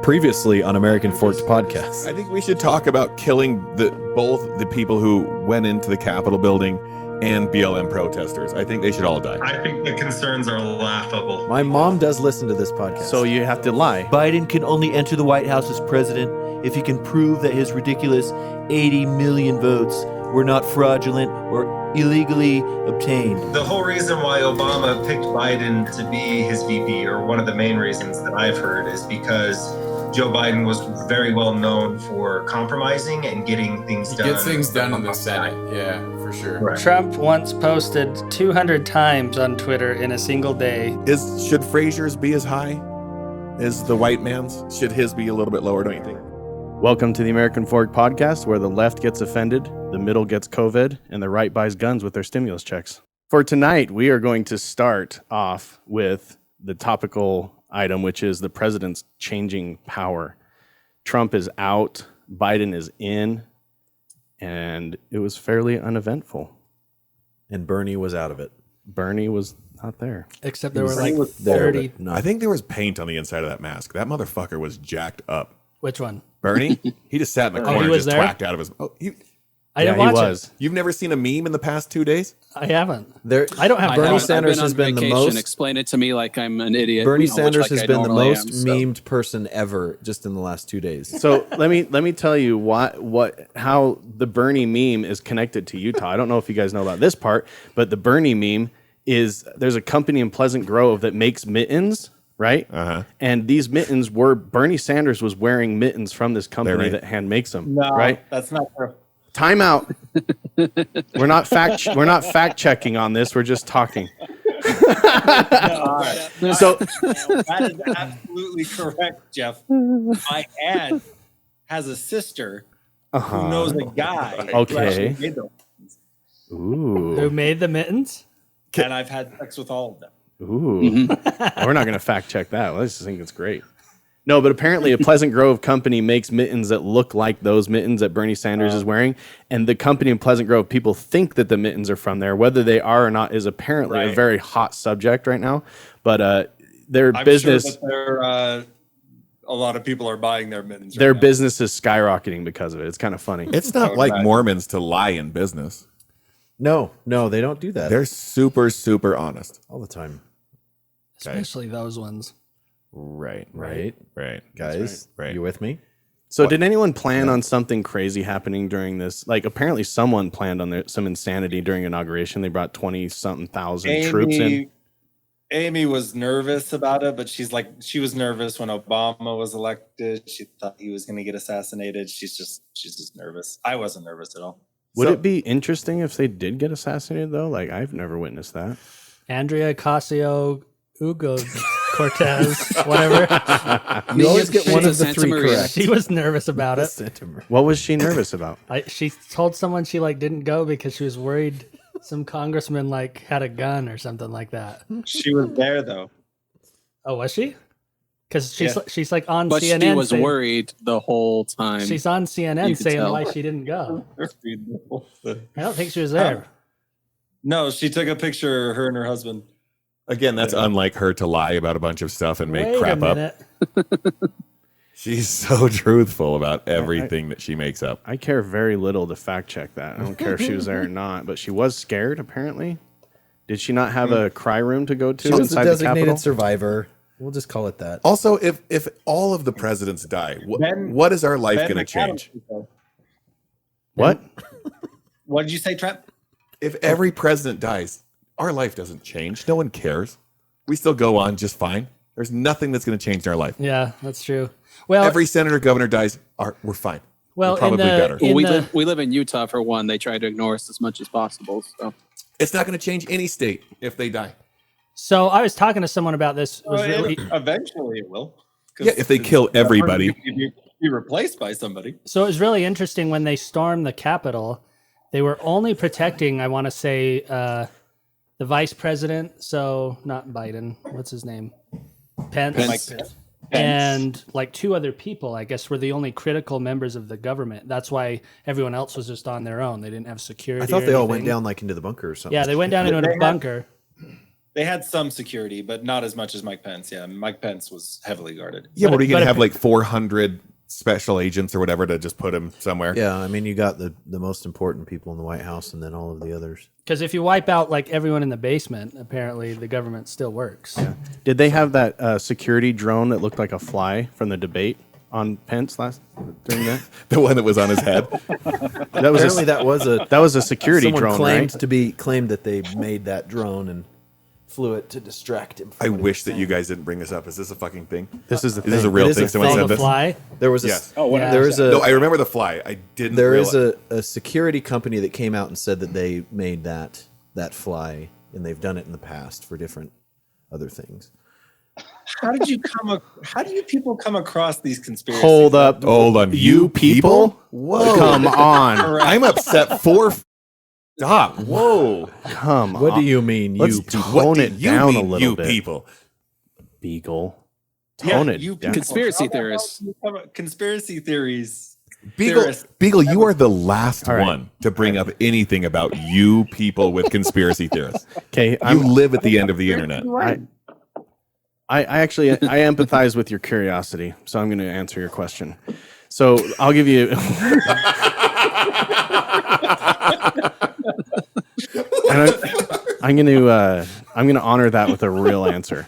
Previously on American Forks Podcast. I think we should talk about killing both the people who went into the Capitol building and BLM protesters. I think they should all die. I think the concerns are laughable. My mom does listen to this podcast. So you have to lie. Biden can only enter the White House as president if he can prove that his ridiculous 80 million votes were not fraudulent or illegally obtained. The whole reason why Obama picked Biden to be his VP, or one of the main reasons that I've heard, is because Joe Biden was very well known for compromising and getting things done. Gets things done in the Senate, yeah, for sure. Right. Trump once posted 200 times on Twitter in a single day. Should Frazier's be as high as the white man's? Should his be a little bit lower, don't you think? Welcome to the American Fork Podcast, where the left gets offended, the middle gets COVID, and the right buys guns with their stimulus checks. For tonight, we are going to start off with the topical item, which is the president's changing power. Trump is out, Biden is in, and it was fairly uneventful. And Bernie was out of it. Bernie was not there. Except there were like There, 30. but no. I think there was paint on the inside of that mask. That motherfucker was jacked up. Which one? Bernie, he just sat in the Oh, corner he and was just there? twacked out of his... Oh, I didn't watch it. You've never seen a meme in the past 2 days? I haven't. There, I don't have Bernie Bernie Sanders has I've been been on the vacation. most. Explain it to me like I'm an idiot. Bernie which, Sanders like, has I been the normally most am, so. memed person ever just in the last 2 days. So let me tell you how the Bernie meme is connected to Utah. I don't know if you guys know about this part, but the Bernie meme is there's a company in Pleasant Grove that makes mittens, right? Uh-huh. And these mittens were Bernie Sanders was wearing mittens from this company right. that hand makes them, No, right? that's not true. Time out. We're not fact checking on this. We're just talking. So That is absolutely correct, Jeff. My aunt has a sister who knows a guy. who Okay. actually made them. Ooh. Who made the mittens? And I've had sex with all of them. Ooh. We're not going to fact check that. I just think it's great. No, but apparently a Pleasant Grove company makes mittens that look like those mittens that Bernie Sanders is wearing. And the company in Pleasant Grove, people think that the mittens are from there. Whether they are or not is apparently a very hot subject right now. But their I'm business, sure that a lot of people are buying their mittens. their right now. business is skyrocketing because of it. It's kind of funny. It's not Oh, like right. Mormons to lie in business. No, they don't do that They're super, super honest. all the time. Especially those ones. Right. Right. Guys, Right. you with me? So did anyone plan on something crazy happening during this? Like apparently someone planned on some insanity during inauguration. They brought 20-something thousand troops in. Amy was nervous about it, but she was nervous when Obama was elected. She thought he was going to get assassinated. She's just nervous. I wasn't nervous at all. Would it be interesting if they did get assassinated though? Like I've never witnessed that. Andrea Ocasio Hugo Cortez, whatever. You always get one of the Santa three Maria. correct. She was nervous about it. What was she nervous about? She told someone she didn't go because she was worried some congressman had a gun or something like that. She was there though. Oh, was she? Because she's Yeah. On But CNN. she was saying- worried the whole time. She's on You CNN could saying tell. why she didn't go. I don't think she was there. No, she took a picture of her and her husband. Again, that's unlike her to lie about a bunch of stuff and make Wait crap a up. minute. She's so truthful about everything that she makes up. I care very little to fact check that. I don't care if she was there or not, but she was scared apparently. Did she not have a cry room to go to She was a inside the designated Capitol? survivor. We'll just call it that. Also, if all of the presidents die, what is our life Ben going to change? McAdams. What? What did you say, Trent? If every president dies, our life doesn't change. No one cares. We still go on just fine. There's nothing that's going to change in our life. Yeah, that's true. Well, Every senator, governor dies, we're fine. well, We're probably better. Well, we live in Utah for one. They try to ignore us as much as possible. So It's not going to change any state if they die. So I was talking to someone about this. It was really, Eventually it will. 'Cause Yeah, if they kill everybody. be replaced by somebody. so it was really interesting when they stormed the Capitol. They were only protecting, I want to say, the vice president. So not Biden. What's his name? Pence. And two other people, I guess, were the only critical members of the government. That's why everyone else was just on their own. They didn't have security. I thought or they all went anything. down into the bunker or something. Yeah, they went down into a bunker. They had some security, but not as much as Mike Pence. Yeah, Mike Pence was heavily guarded. Yeah, what are you going but to have like 400 special agents or whatever to just put him somewhere? Yeah, I mean, you got the most important people in the White House, and then all of the others. Because if you wipe out like everyone in the basement, apparently the government still works. Yeah. Did they have that security drone that looked like a fly from the debate on Pence during that? The one that was on his head. That was Apparently, that was a security someone drone, claimed right? claimed that they made that drone and flew it to distract him. I wish that you guys didn't bring this up. Is this a fucking thing? This is the Is this a thing. real It is thing? a Someone thing. said Oh, the this? fly. There was a Yes. Yeah. there was a No, I remember the fly. I didn't. there is realize. a security company that came out and said that they made that fly, and they've done it in the past for different other things. How do you people come across these conspiracies? Hold up. Hold on. You people? Whoa. Come on. I'm upset for. Stop. Whoa. Come What on. do you mean, Let's you people? tone it you down a mean, little you bit. people. Beagle. Tone it down. Conspiracy theorists. Conspiracy theories. Beagle, Theorists. Beagle, you are the last All right. one to bring up anything about you people with conspiracy theorists. Okay, You live at the end of the internet. I actually I empathize with your curiosity, so I'm going to answer your question. So I'll give you. And I'm going to honor that with a real answer,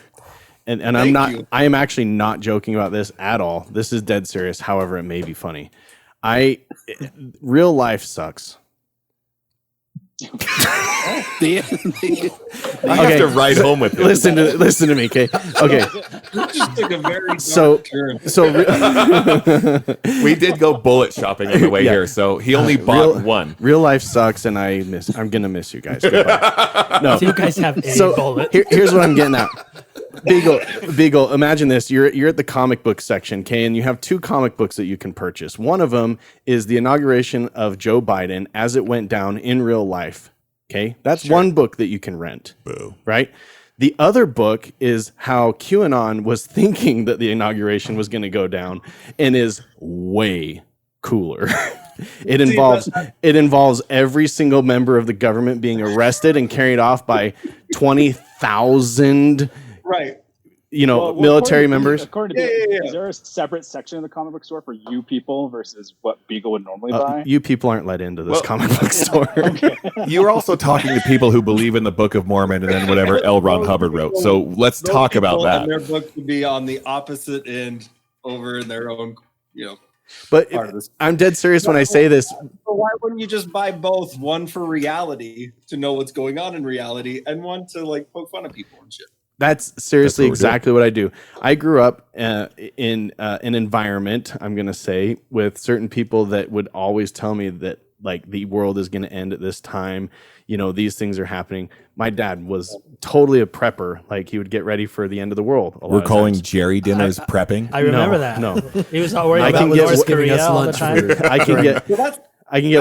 and I'm not. I am actually not joking about this at all. This is dead serious. However, it may be funny. Real life sucks. I have to ride home with you. Listen to me, okay? Okay. Just took a very dark So turn. We did go bullet shopping on the way Yeah. here, so he only bought one. Real life sucks, and I'm gonna miss you guys. Goodbye. No, Do you guys have a so bullet? here's what I'm getting at. Beagle, imagine this. You're at the comic book section, okay, and you have two comic books that you can purchase. One of them is the inauguration of Joe Biden as it went down in real life. Okay, that's one book that you can rent. Boo. Right? The other book is how QAnon was thinking that the inauguration was going to go down, and is way cooler. It involves every single member of the government being arrested and carried off by 20,000 Right. military members. According to is there a separate section of the comic book store for you people versus what Beagle would normally buy? You people aren't let into this comic book store. You're also talking to people who believe in the Book of Mormon and then whatever L. Ron Hubbard wrote. So let's talk about People in that. their book would be on the opposite end, over in their own, But part of this. I'm dead serious when I say this. So why wouldn't you just buy both? One for reality, to know what's going on in reality, and one to like poke fun at people and shit. That's seriously That's what we're exactly what I do. I grew up in an environment, I'm going to say, with certain people that would always tell me that like the world is going to end at this time. These things are happening. My dad was totally a prepper. Like he would get ready for the end of the world. We're calling Jerry dinners prepping. I remember that. No, He was all worried I about can get North giving Korea us all the lunch time. for- I can get That's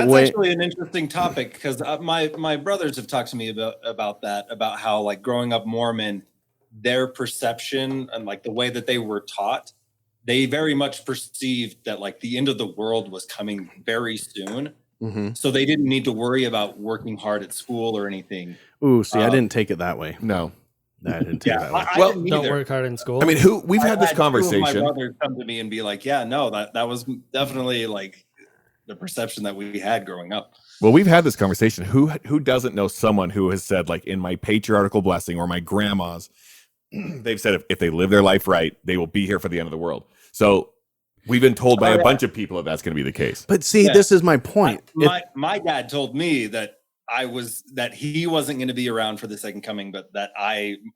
way. actually an interesting topic, because my brothers have talked to me about that, about how like growing up Mormon, their perception and like the way that they were taught, they very much perceived that like the end of the world was coming very soon. Mm-hmm. So they didn't need to worry about working hard at school or anything. Ooh, see, I didn't take it that way. No. I didn't take it that way. Well, didn't Don't either. work hard in school. I mean, we've had this Two of my conversation. brothers come to me and be like, "Yeah, no, that was definitely like the perception that we had growing up." Well, we've had this conversation. Who doesn't know someone who has said, like, in my patriarchal blessing or my grandma's, they've said if they live their life right, they will be here for the end of the world. So we've been told by a bunch of people that that's going to be the case. But see, Yeah. this is my point. My dad told me that he wasn't going to be around for the second coming, but that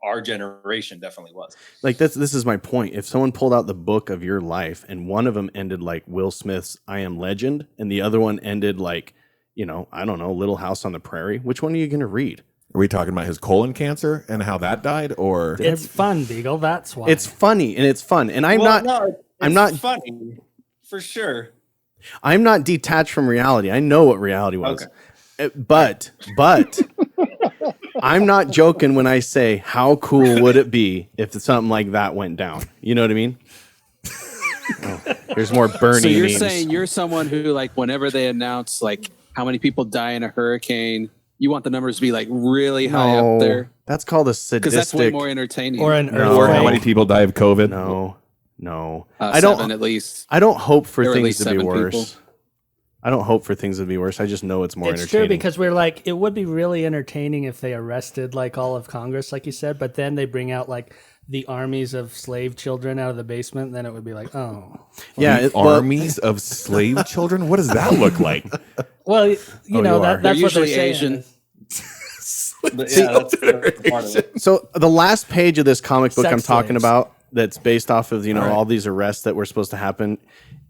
our generation definitely was. Like this is my point. If someone pulled out the book of your life and one of them ended like Will Smith's I Am Legend and the other one ended like, I don't know, Little House on the Prairie, which one are you going to read? Are we talking about his colon cancer and how that died, or it's fun, Beagle. That's why. It's funny and it's fun. And I'm not funny for sure. I'm not detached from reality. I know what reality was. Okay. But I'm not joking when I say how cool would it be if something like that went down? You know what I mean? Oh, there's more Bernie So you're memes. saying you're someone who, like, whenever they announce like how many people die in a hurricane, You want the numbers to be like really high No, up there that's called a because that's way sadistic. more entertaining. Or an No. Or how earthquake. many people die of COVID? No. I don't at least. I don't hope for There were at things least to be 7 worse. people. I don't hope for things to be worse. I just know it's more It's entertaining. true because we're like, it would be really entertaining if they arrested like all of Congress, like you said, but then they bring out like the armies of slave children out of the basement. And then it would be like, oh, yeah, Armies of slave children? What does that look like? well, you know, you are. that's what they're usually saying. Asian. But yeah, that's part of it. So the last page of this comic book Sex I'm talking slaves. about, that's based off of all these arrests that were supposed to happen,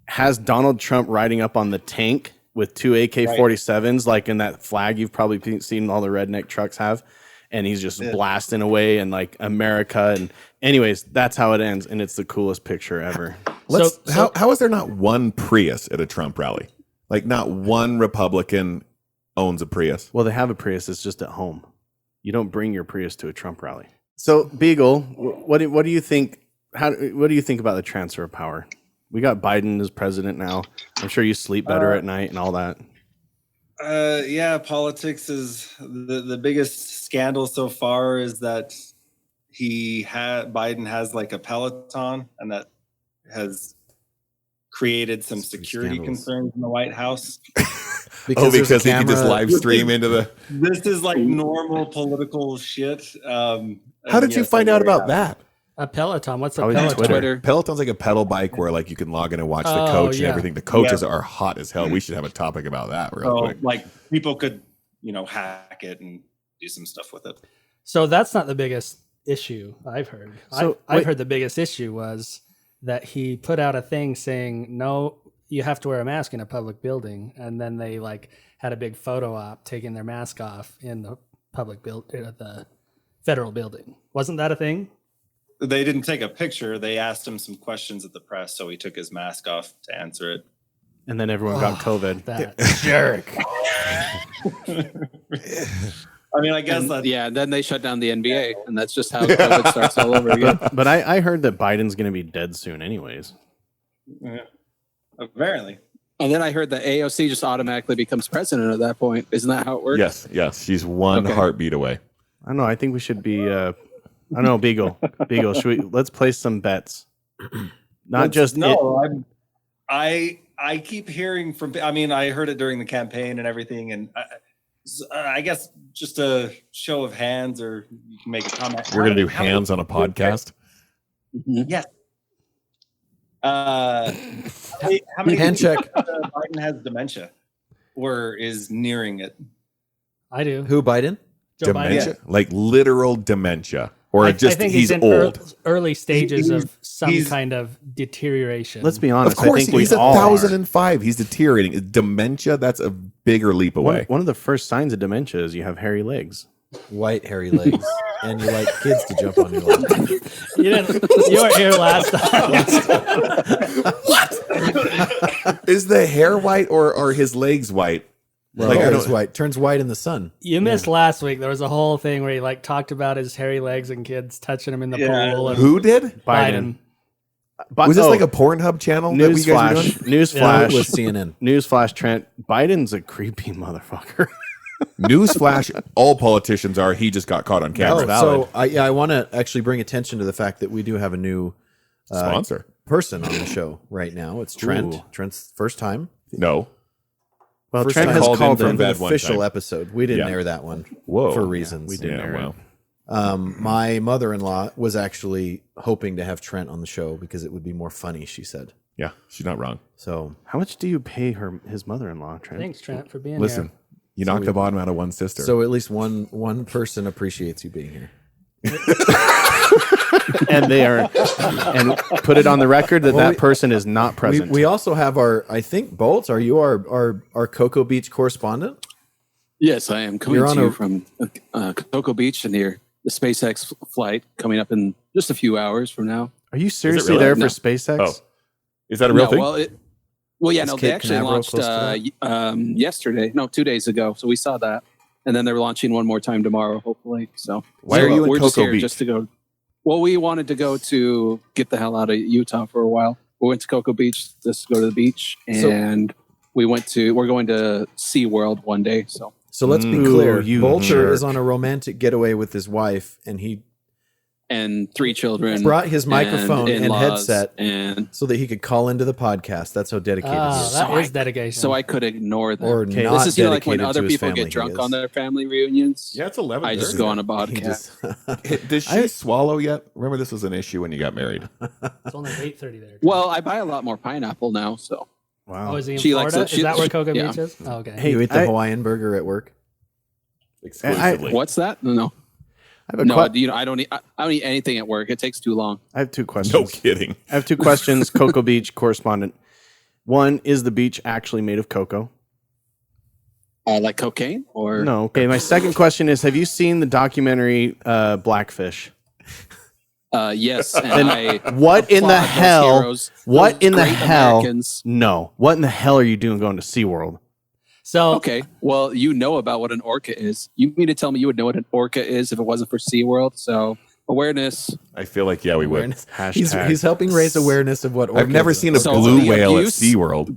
has Donald Trump riding up on the tank with 2 AK-47s, like in that flag you've probably seen all the redneck trucks have, and he's just blasting away and like America. And anyways, that's how it ends, and it's the coolest picture ever. How is there not one Prius at a Trump rally? Like not one Republican owns a Prius. Well, they have a Prius. It's just at home. You don't bring your Prius to a Trump rally. So Beagle, what do you think? What do you think about the transfer of power? We got Biden as president now. I'm sure you sleep better at night and all that. Yeah, politics is the biggest scandal so far is that Biden has like a Peloton, and that has created some security scandals. concerns in the White House. Because there's a he can just camera- live stream into the. This is like normal political shit. How did you find out about that? A Peloton. What's a Probably Peloton? Twitter. Peloton's like a pedal bike where like you can log in and watch the Oh, coach and yeah. everything. The coaches are hot as hell. We should have a topic about that real So quick. like people could, hack it and do some stuff with it. So that's not the biggest issue I've heard. So, I've wait. heard the biggest issue was that he put out a thing saying, no, you have to wear a mask in a public building. And then they like had a big photo op taking their mask off in the public the federal building. Wasn't that a thing? They didn't take a picture. They asked him some questions at the press, so he took his mask off to answer it. And then everyone got COVID. That Jerk. I mean, I guess that Then they shut down the NBA, and that's just how COVID starts all over again. But I heard that Biden's going to be dead soon anyways. apparently. And then I heard that AOC just automatically becomes president at that point. Isn't that how it works? Yes. She's one Okay. heartbeat away. I don't know. I think we should be. I don't know, Beagle. Let's place some bets. Not just I keep hearing from. I mean, I heard it during the campaign and everything, and I guess just a show of hands, or you can make a comment. We're gonna do hands on a podcast. Yes. How many Hand check. Biden has dementia, or is nearing it? I do. Who, Biden? Joe Dementia, Biden. like literal dementia, or I just think he's in old. early stages He's- of some he's- kind of deterioration. Let's be Of honest. course, I think we he's all are. 1,005. He's deteriorating. Dementia, that's a bigger leap away. One of the first signs of dementia is you have hairy legs. White hairy legs, and you like kids to jump on your lap. You weren't here last time. Is the hair white or are his legs white? Well, Like, I hair don't- is white, turns white in the sun. You missed last week. There was a whole thing where he like talked about his hairy legs and kids touching him in the pool. And Who did? Biden. But, Was this like a Pornhub channel that we guys were doing? Newsflash. with CNN. Newsflash, Trent. Biden's a creepy motherfucker. Newsflash, all politicians are. He just got caught on camera. So I want to actually bring attention to the fact that we do have a new Sponsor. person on the show right now. It's Trent. Ooh. Trent's first time. No. Well, First Trent time has called in called from in. bed An one official time. episode. We didn't Yeah. air that one Whoa. for reasons. we didn't air it. Wow. My mother-in-law was actually hoping to have Trent on the show because it would be more funny, she said. Yeah, she's not wrong. So How much do you pay his mother-in-law, Trent? Thanks, Trent, for being Listen, here. you knocked the bottom out of one sister. so at least one person appreciates you being here. And they are, and put it on the record that that person is not present. We also have our, I think, Bolts, are you our Cocoa Beach correspondent? Yes, I am coming You're on to you a- from Cocoa Beach and near the SpaceX flight coming up in just a few hours from now. Are you seriously really? there for No. SpaceX? Oh. Is that a real No, thing? Well, Is no, Cape they actually Canaveral launched close to yesterday. No, 2 days ago. So we saw that, and then they're launching one more time tomorrow, hopefully. So Why are you in we're just Cocoa here Beach? just to go? Well, we wanted to go to get the hell out of Utah for a while. We went to Cocoa Beach just to go to the beach, So- and we're going to SeaWorld one day. So So let's be Ooh, clear. you Bolter jerk. is on a romantic getaway with his wife, and he And 3 children. brought his microphone and in-laws, headset and so that he could call into the podcast. That's how dedicated he is. That So is dedication. so I could ignore them. Or Okay, not This is like when dedicated other to his people family, get drunk he on is. their family reunions. Yeah, it's 11. I just go on a He podcast. just- Does she swallow yet? Remember, this was an issue when you got married. It's only 8:30 there. Well, I buy a lot more pineapple now, so Oh, is he in She likes Florida? it. Is that where She- Cocoa yeah. Beach is? Oh, okay. Hey, you eat the I- Hawaiian burger at work? Exclusively. what's that? No, I have a no, que- I don't eat anything at work. It takes too long. I have 2 questions. No kidding. I have 2 questions, Cocoa Beach correspondent. One, is the beach actually made of cocoa? Like cocaine or No. Okay, my second question is, have you seen the documentary Blackfish? Yes. And I What in the applaud those hell? heroes, What those in the great hell? Americans. No. What in the hell are you doing going to SeaWorld? So Okay, well, you know about what an orca is. You mean to tell me you would know what an orca is if it wasn't for SeaWorld? So awareness. I feel like, yeah, we would. Awareness. Hashtag. He's helping raise awareness of what I've never orcas seen a are. So blue the whale at abuse- SeaWorld.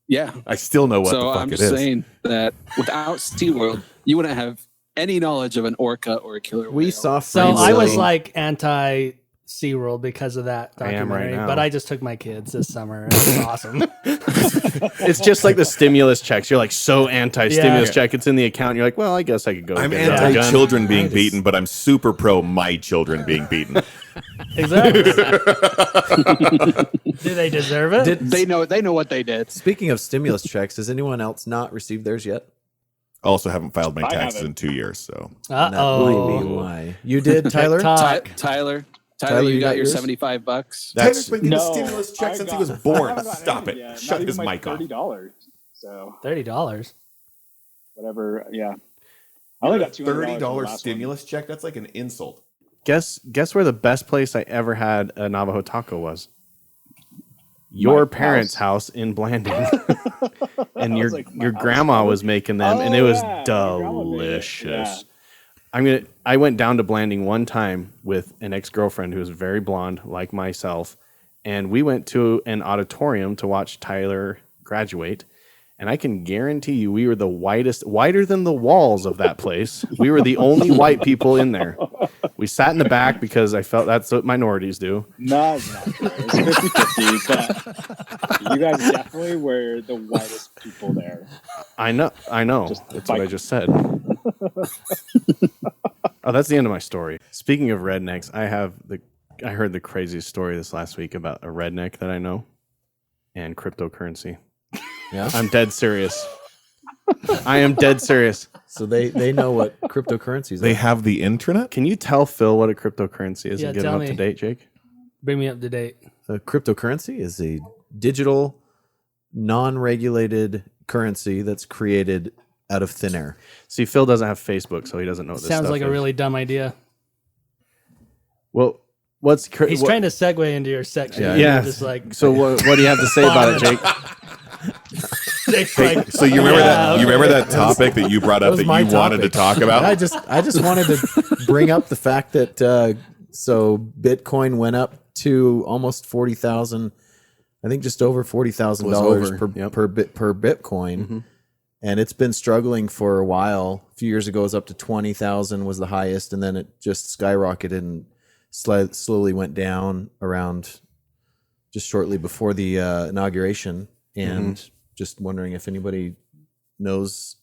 Yeah. I still know what So the fuck I'm it just is. saying that without SeaWorld, you wouldn't have any knowledge of an orca or a killer We whale. saw. So Free I was Willy. like anti SeaWorld because of that I am documentary, right now. but I just took my kids this summer. It was awesome. It's just like the stimulus checks. You're like so anti-stimulus Yeah. check. It's in the account. You're like, well, I guess I could go. I'm get another gun. anti-children being beaten, but I'm super pro my children being beaten. Exactly. Do they deserve it? They know what they did. Speaking of stimulus checks, has anyone else not received theirs yet? Also, haven't filed my I taxes haven't. in 2 years, so Uh That might be oh. why. You did, Tyler? TikTok. Tyler, Tyler, you you got got your yours? $75. Tyler's been getting No, stimulus check I've since he got- was I born. haven't gotten Stop anything it. yet. Shut Not his even mic off. $30. So $30. whatever. Yeah, I only got $200 $30 stimulus check? That's like an insult. Guess where the best place I ever had a Navajo taco was? Your My parents' house in Blanding. And I your was like, my your house? grandma was making them, and it Oh, was yeah, my grandma made it. delicious. Yeah. I went down to Blanding one time with an ex-girlfriend who was very blonde, like myself, and we went to an auditorium to watch Tyler graduate. And I can guarantee you, we were the whiter than the walls of that place. We were the only white people in there. We sat in the back because I felt that's what minorities do. No, it's not. It was 50-50, but you guys definitely were the whitest people there. I know. Just That's like- what I just said. Oh, that's the end of my story. Speaking of rednecks, I heard the craziest story this last week about a redneck that I know and cryptocurrency. Yeah. I'm dead serious. I am dead serious. So they know what cryptocurrencies They are. have the intranet? Can you tell Phil what a cryptocurrency is Yeah, and get him tell up to me. date, Jake? Bring me up to date. A cryptocurrency is a digital, non-regulated currency that's created out of thin air. See, Phil doesn't have Facebook, so he doesn't know what this Sounds stuff like a is. really dumb idea. Well, what's He's trying to segue into your section. Yeah. and Yeah. you're Just like So what do you have to say about it, Jake? Jake's like, So you remember Yeah, that? okay. You remember that topic that you brought That up was that my you wanted to topic. talk about? I just wanted to bring up the fact that so Bitcoin went up to almost 40,000. I think just over $40,000 over, per yep. per Bitcoin. Mhm. And it's been struggling for a while. A few years ago, it was up to 20,000 was the highest, and then it just skyrocketed and slowly went down around just shortly before the inauguration. And just wondering if anybody knows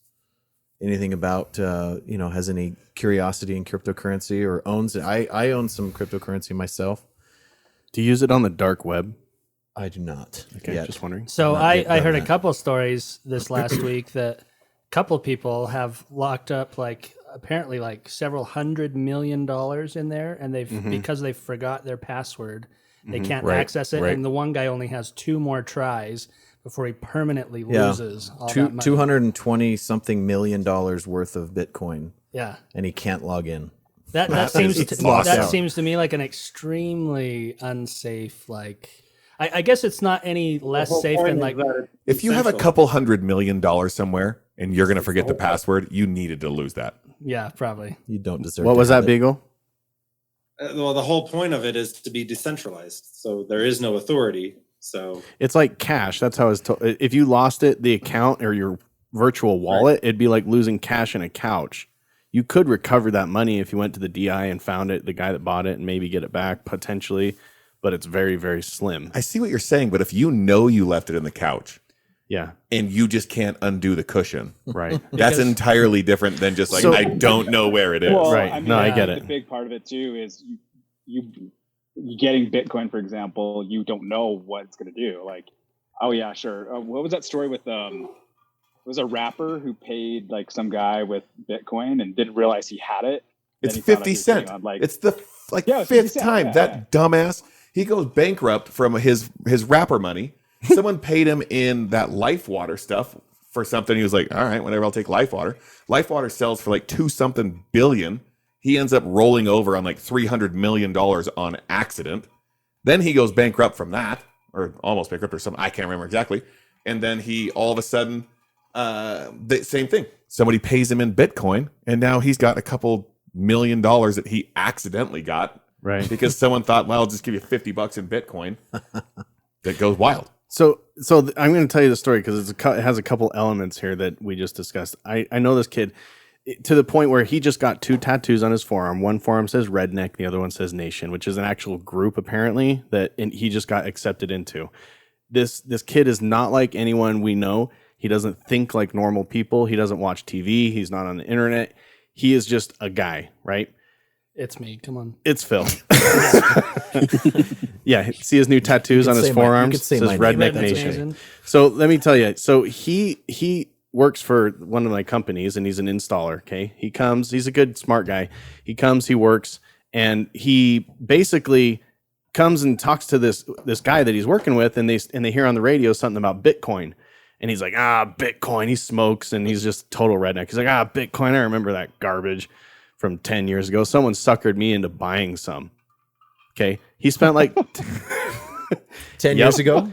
anything about, has any curiosity in cryptocurrency or owns it. I own some cryptocurrency myself. Do you use it on the dark web? I do not. Okay, yet. just wondering. So Not I yet heard done a that. couple stories this last week that a couple people have locked up apparently several $100 million in there, and they've because they forgot their password, they can't Right, access it. right. And the one guy only has 2 more tries before he permanently Yeah. loses all that money. $220 something million worth of Bitcoin, Yeah. and he can't log in. That seems is to, awesome. that seems to me like an extremely unsafe I guess it's not any less safe than If you have a couple $100 million somewhere and you're going to forget the password, you needed to lose that. yeah, probably. You don't deserve. What to was have that, it. Beagle? Well, the whole point of it is to be decentralized. So there is no authority. So It's like cash. That's how it's told. If you lost it, the account or your virtual wallet, it'd be like losing cash in a couch. You could recover that money if you went to the DI and found it, the guy that bought it, and maybe get it back potentially, but it's very, very slim. I see what you're saying, but if you know you left it in the couch, yeah, and you just can't undo the cushion, right? That's entirely different than just like, I don't know where it is. Well, right. I mean, No, I get it. The big part of it too is you getting Bitcoin, for example, you don't know what it's going to do. Like, oh yeah, sure. What was that story with it was a rapper who paid like some guy with Bitcoin and didn't realize he had it. It's 50 Cent. It's the fifth time. That dumbass, he goes bankrupt from his rapper money. Someone paid him in that Life Water stuff for something. He was like, all right, whatever, I'll take Life Water. Life Water sells for like $2-something billion. He ends up rolling over on like $300 million on accident. Then he goes bankrupt from that, or almost bankrupt or something. I can't remember exactly. And then he all of a sudden, the same thing. Somebody pays him in Bitcoin, and now he's got a couple $1 million that he accidentally got, right? Because someone thought, well, I'll just give you $50 in Bitcoin. That goes wild. So I'm going to tell you the story because it has a couple elements here that we just discussed. I know this kid to the point where he just got 2 tattoos on his forearm. One forearm says Redneck, the other one says Nation, which is an actual group apparently that he just got accepted into. This kid is not like anyone we know. He doesn't think like normal people. He doesn't watch TV. He's not on the internet. He is just a guy, right? It's me. Come on. It's Phil. Yeah, see his new tattoos on his forearms. It says Redneck Nation. So let me tell you. So he works for one of my companies, and he's an installer. Okay, he comes. He's a good, smart guy. He comes. He works, and he basically comes and talks to this guy that he's working with, and they hear on the radio something about Bitcoin. And he's like, Bitcoin. He smokes, and he's just total redneck. He's like, Bitcoin. I remember that garbage from 10 years ago. Someone suckered me into buying some. Okay. He spent like 10 years ago?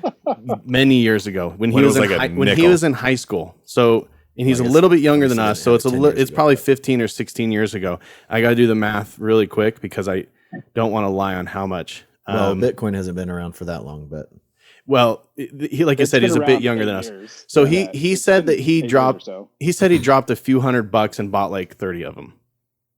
Many years ago when he was in high school. So, and he's a little bit younger than us. So it's probably 15 or 16 years ago. I got to do the math really quick because I don't want to lie on how much. Well, Bitcoin hasn't been around for that long, but. Well, he, like I said, he's a bit younger than us. So he said that he dropped a few $100 and bought like 30 of them.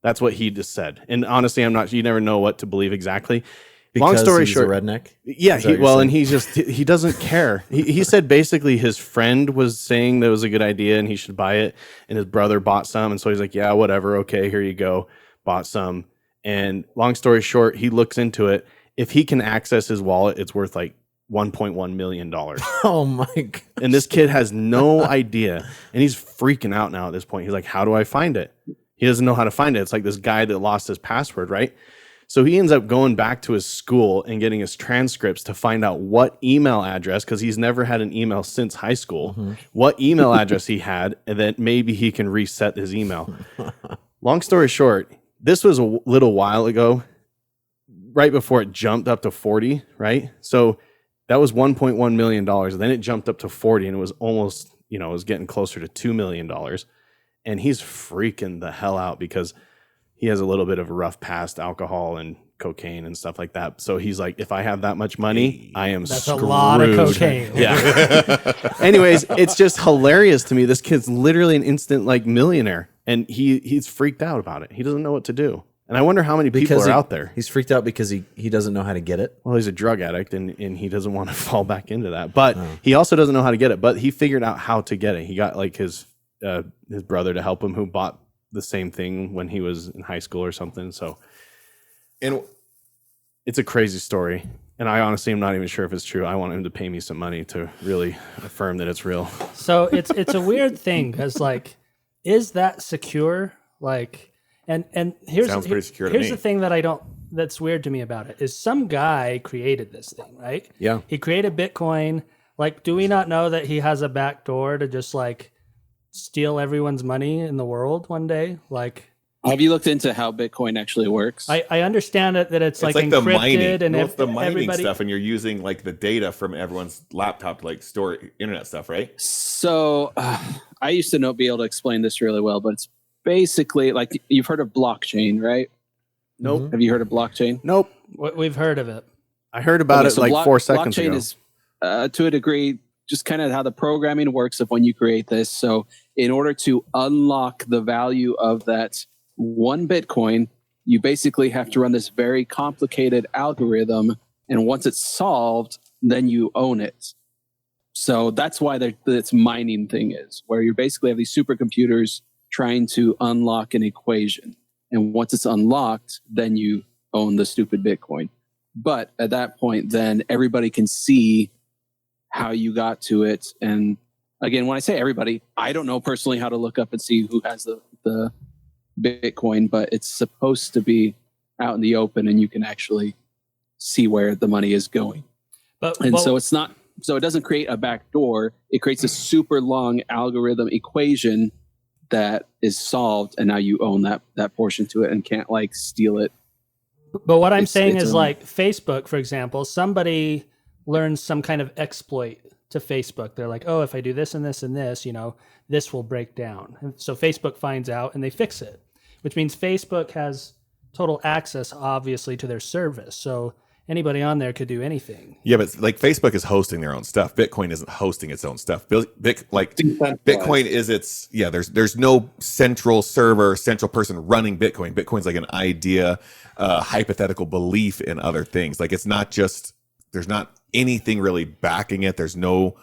That's what he just said. And honestly, you never know what to believe exactly. Because long story he's short, a redneck. Yeah. And he doesn't care. He said basically his friend was saying that it was a good idea and he should buy it. And his brother bought some. And so he's like, yeah, whatever. Okay, here you go. Bought some. And long story short, he looks into it. If he can access his wallet, it's worth like $1.1 million. Oh my God. And this kid has no idea. And he's freaking out now at this point. He's like, how do I find it? He doesn't know how to find it. It's like this guy that lost his password, right? So he ends up going back to his school and getting his transcripts to find out what email address, because he's never had an email since high school, what email address he had, and then maybe he can reset his email. Long story short, this was a little while ago, right before it jumped up to 40, right? So that was $1.1 million. Then it jumped up to 40 and it was almost, it was getting closer to $2 million. And he's freaking the hell out because he has a little bit of a rough past, alcohol and cocaine and stuff like that. So he's like, if I have that much money, I am That's screwed. a lot of cocaine. Yeah. Anyways, it's just hilarious to me. This kid's literally an instant like millionaire, and he's freaked out about it. He doesn't know what to do. And I wonder how many people are out there. He's freaked out because he doesn't know how to get it. Well, he's a drug addict and he doesn't want to fall back into that. But he also doesn't know how to get it. But he figured out how to get it. He got like his brother to help him, who bought the same thing when he was in high school or something. So, and it's a crazy story. And I honestly am not even sure if it's true. I want him to pay me some money to really affirm that it's real. So it's a weird thing because like, is that secure? Like, and here's sounds pretty secure to here's me. the thing that's weird to me about it is some guy created this thing, right? Yeah. He created Bitcoin. Like, do we not know that he has a back door to just like steal everyone's money in the world one day? Like, have you looked into how Bitcoin actually works? I understand it that it's like the encrypted mining. and It's the mining everybody stuff, and you're using like the data from everyone's laptop to like store internet stuff, right? So I used to not be able to explain this really well, but it's basically like you've heard of blockchain, right? Nope. Have you heard of blockchain? Nope. We've heard of it. I heard about it like 4 seconds blockchain ago. Is to a degree just kind of how the programming works of when you create this. So in order to unlock the value of that one Bitcoin, you basically have to run this very complicated algorithm. And once it's solved, then you own it. So that's why this mining thing is, where you basically have these supercomputers trying to unlock an equation. And once it's unlocked, then you own the stupid Bitcoin. But at that point, then everybody can see how you got to it. And again, when I say everybody, I don't know personally how to look up and see who has the Bitcoin, but it's supposed to be out in the open and you can actually see where the money is going. So it's not, so it doesn't create a back door. It creates a super long algorithm equation that is solved, and now you own that portion to it and can't like steal it. But what I'm saying is like Facebook, for example, somebody learns some kind of exploit to Facebook. They're like, oh, if I do this and this and this, this will break down. And so Facebook finds out and they fix it, which means Facebook has total access, obviously, to their service. So anybody on there could do anything. Yeah, but like Facebook is hosting their own stuff. Bitcoin isn't hosting its own stuff. Bitcoin is there's no central server, central person running Bitcoin. Bitcoin's like an idea, hypothetical belief in other things. Like it's not just, there's not anything really backing it. There's no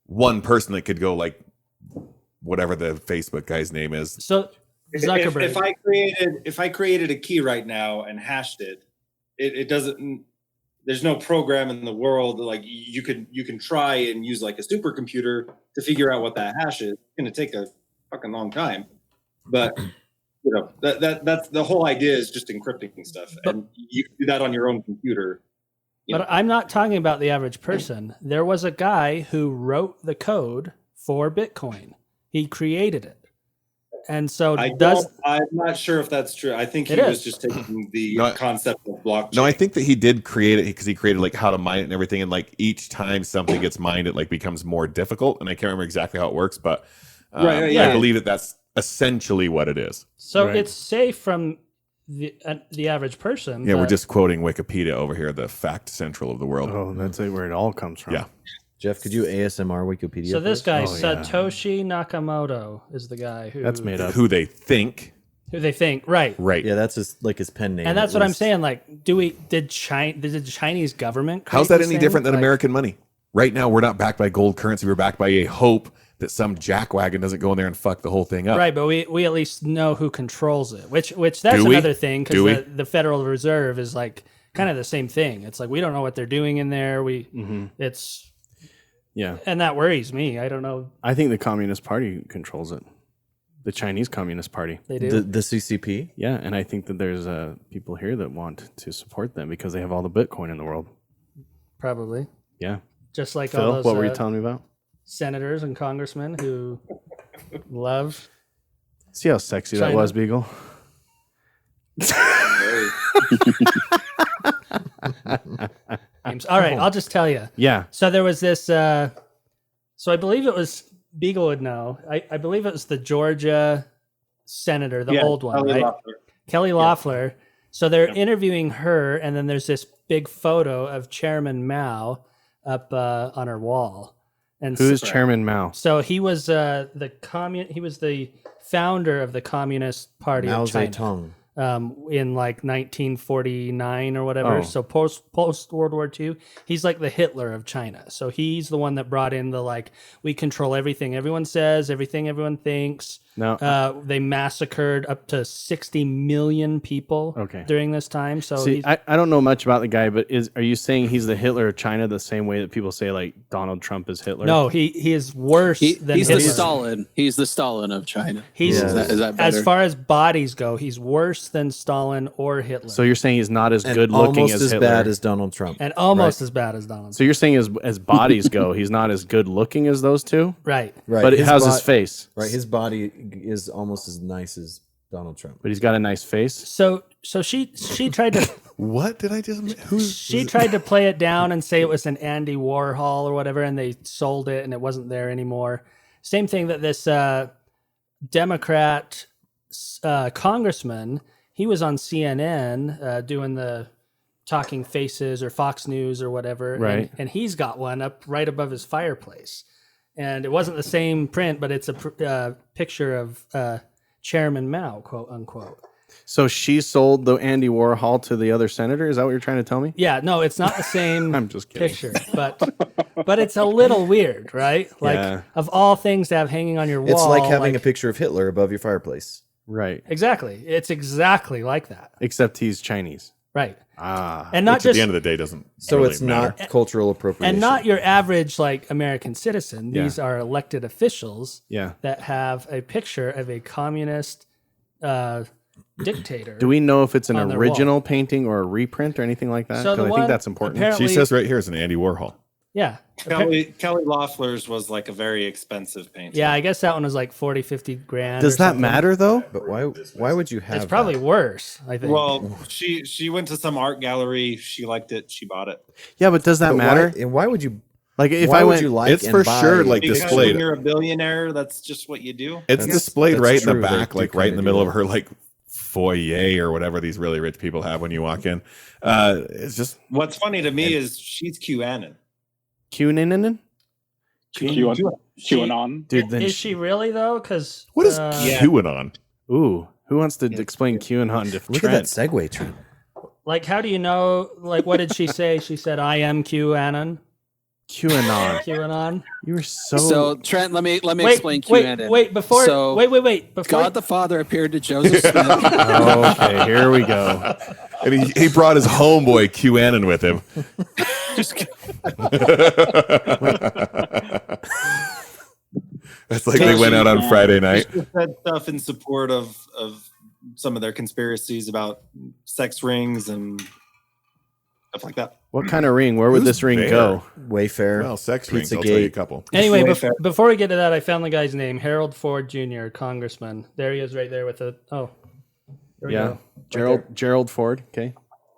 one person that could go like whatever the Facebook guy's name is. So Zuckerberg. If I created a key right now and hashed it, it doesn't. There's no program in the world like you can try and use like a supercomputer to figure out what that hash is. It's going to take a fucking long time, but that's the whole idea is just encrypting stuff, and you can do that on your own computer. But I'm not talking about the average person. There was a guy who wrote the code for Bitcoin. He created it. And so I'm not sure if that's true. I think he was just taking the concept of blockchain. No, I think that he did create it because he created like how to mine it and everything. And like each time something gets mined, it like becomes more difficult. And I can't remember exactly how it works, but I believe that that's essentially what it is. So it's safe from the average person. Yeah, we're just quoting Wikipedia over here, the fact central of the world. Oh, that's where it all comes from. Yeah. Jeff, could you ASMR Wikipedia? So this guy, Satoshi Nakamoto, is the guy who that's made up. Who they think, right? Yeah, that's his pen name. And that's what I'm saying. Like, did the Chinese government? How's that any different than American money? Right now, we're not backed by gold currency. We're backed by a hope that some jackwagon doesn't go in there and fuck the whole thing up. Right, but we at least know who controls it. Which that's another thing, because the Federal Reserve is like kind of the same thing. It's like we don't know what they're doing in there. It's. Yeah. And that worries me. I don't know. I think the Communist Party controls it. The Chinese Communist Party. They do? The CCP? Yeah, and I think that there's people here that want to support them because they have all the Bitcoin in the world. Probably. Yeah. Just like Phil, all those what were you telling me about? Senators and congressmen who love. See how sexy China. that was, Beagle? All right, I'll just tell you. Yeah. So there was this. So I believe it was Beagle would know. I believe it was the Georgia senator, the old one, Kelly right? Loeffler. Kelly Loeffler. So they're interviewing her, and then there's this big photo of Chairman Mao up on her wall. And who's Chairman Mao? So he was He was the founder of the Communist Party Mao of China. Zedong. In like 1949 or whatever. So post World War II, he's like the Hitler of China. So he's the one that brought in the like, we control everything everyone says, everything everyone thinks. No. They massacred up to 60 million people during this time. So see, I don't know much about the guy, but are you saying he's the Hitler of China the same way that people say like Donald Trump is Hitler? No, he is worse than he's Hitler. the Stalin. He's the Stalin of China. He's is that better? As far as bodies go, he's worse than Stalin or Hitler. So you're saying he's not as good looking as Hitler, bad as Donald Trump, and almost as bad as Donald Trump. So you're saying as bodies go, he's not as good looking as those two, right? But how's his face? Right, his body is almost as nice as Donald Trump, but he's got a nice face. So she tried to. What did I just? She tried to play it down and say it was an Andy Warhol or whatever, and they sold it and it wasn't there anymore. Same thing that this Democrat congressman, he was on CNN doing the Talking Faces or Fox News or whatever. Right. And he's got one up right above his fireplace. And it wasn't the same print, but it's a picture of Chairman Mao, quote unquote. So she sold the Andy Warhol to the other senator? Is that what you're trying to tell me? Yeah, no, it's not the same I'm just kidding. picture, but it's a little weird, right? Like, Yeah. of all things to have hanging on your wall. It's like having a picture of Hitler above your fireplace. Right. Exactly. It's exactly like that. Except he's Chinese. Right. Ah. And not Which at just the end of the day doesn't. So really it's matter. not cultural appropriation. and not your average like American citizen. Yeah. These are elected officials Yeah. that have a picture of a communist dictator. Do we know if it's an on their original painting or a reprint or anything like that? So the Because I one think that's important. apparently- She says right here is an Andy Warhol. Yeah. Kelly Loeffler's was like a very expensive painting. Yeah, I guess that one was like 40, 50 grand. Does or that something. matter though? But why would you have It's probably that? worse, I think. Well, she went to some art gallery. She liked it. She bought it. Yeah, but does that But matter? Why, and why would you Like if why I would went, you like It's and for buy- sure, like, Because displayed. when you're a billionaire, that's just what you do. It's That's- displayed that's right in true. the back, They like do right in the kinda middle do of her like foyer or whatever these really rich people have when you walk in. It's just What's funny to me is she's QAnon. QAnon? QAnon. Dude, then Is she really though? Because what is Yeah. QAnon? Ooh, who wants to explain QAnon to Look Trent? at that segue, Trent. like, how do you know? Like, what did she say? She said, "I am QAnon." QAnon. QAnon. You were so. So Trent, let me explain QAnon. Wait, before So, wait. Before God the Father appeared to Joseph Smith. okay, here we go. And he brought his homeboy QAnon with him. That's like they went out on Friday night. She said stuff in support of some of their conspiracies about sex rings and stuff like that. What kind of ring? Where would Who's this ring there? go? Wayfair. Well, sex rings. Pizzagate. I'll tell you a couple. Anyway, Wayfair. before we get to that, I found the guy's name, Harold Ford Jr., congressman. There he is, right there with the. Oh, there we Yeah, go. Gerald Ford. Okay.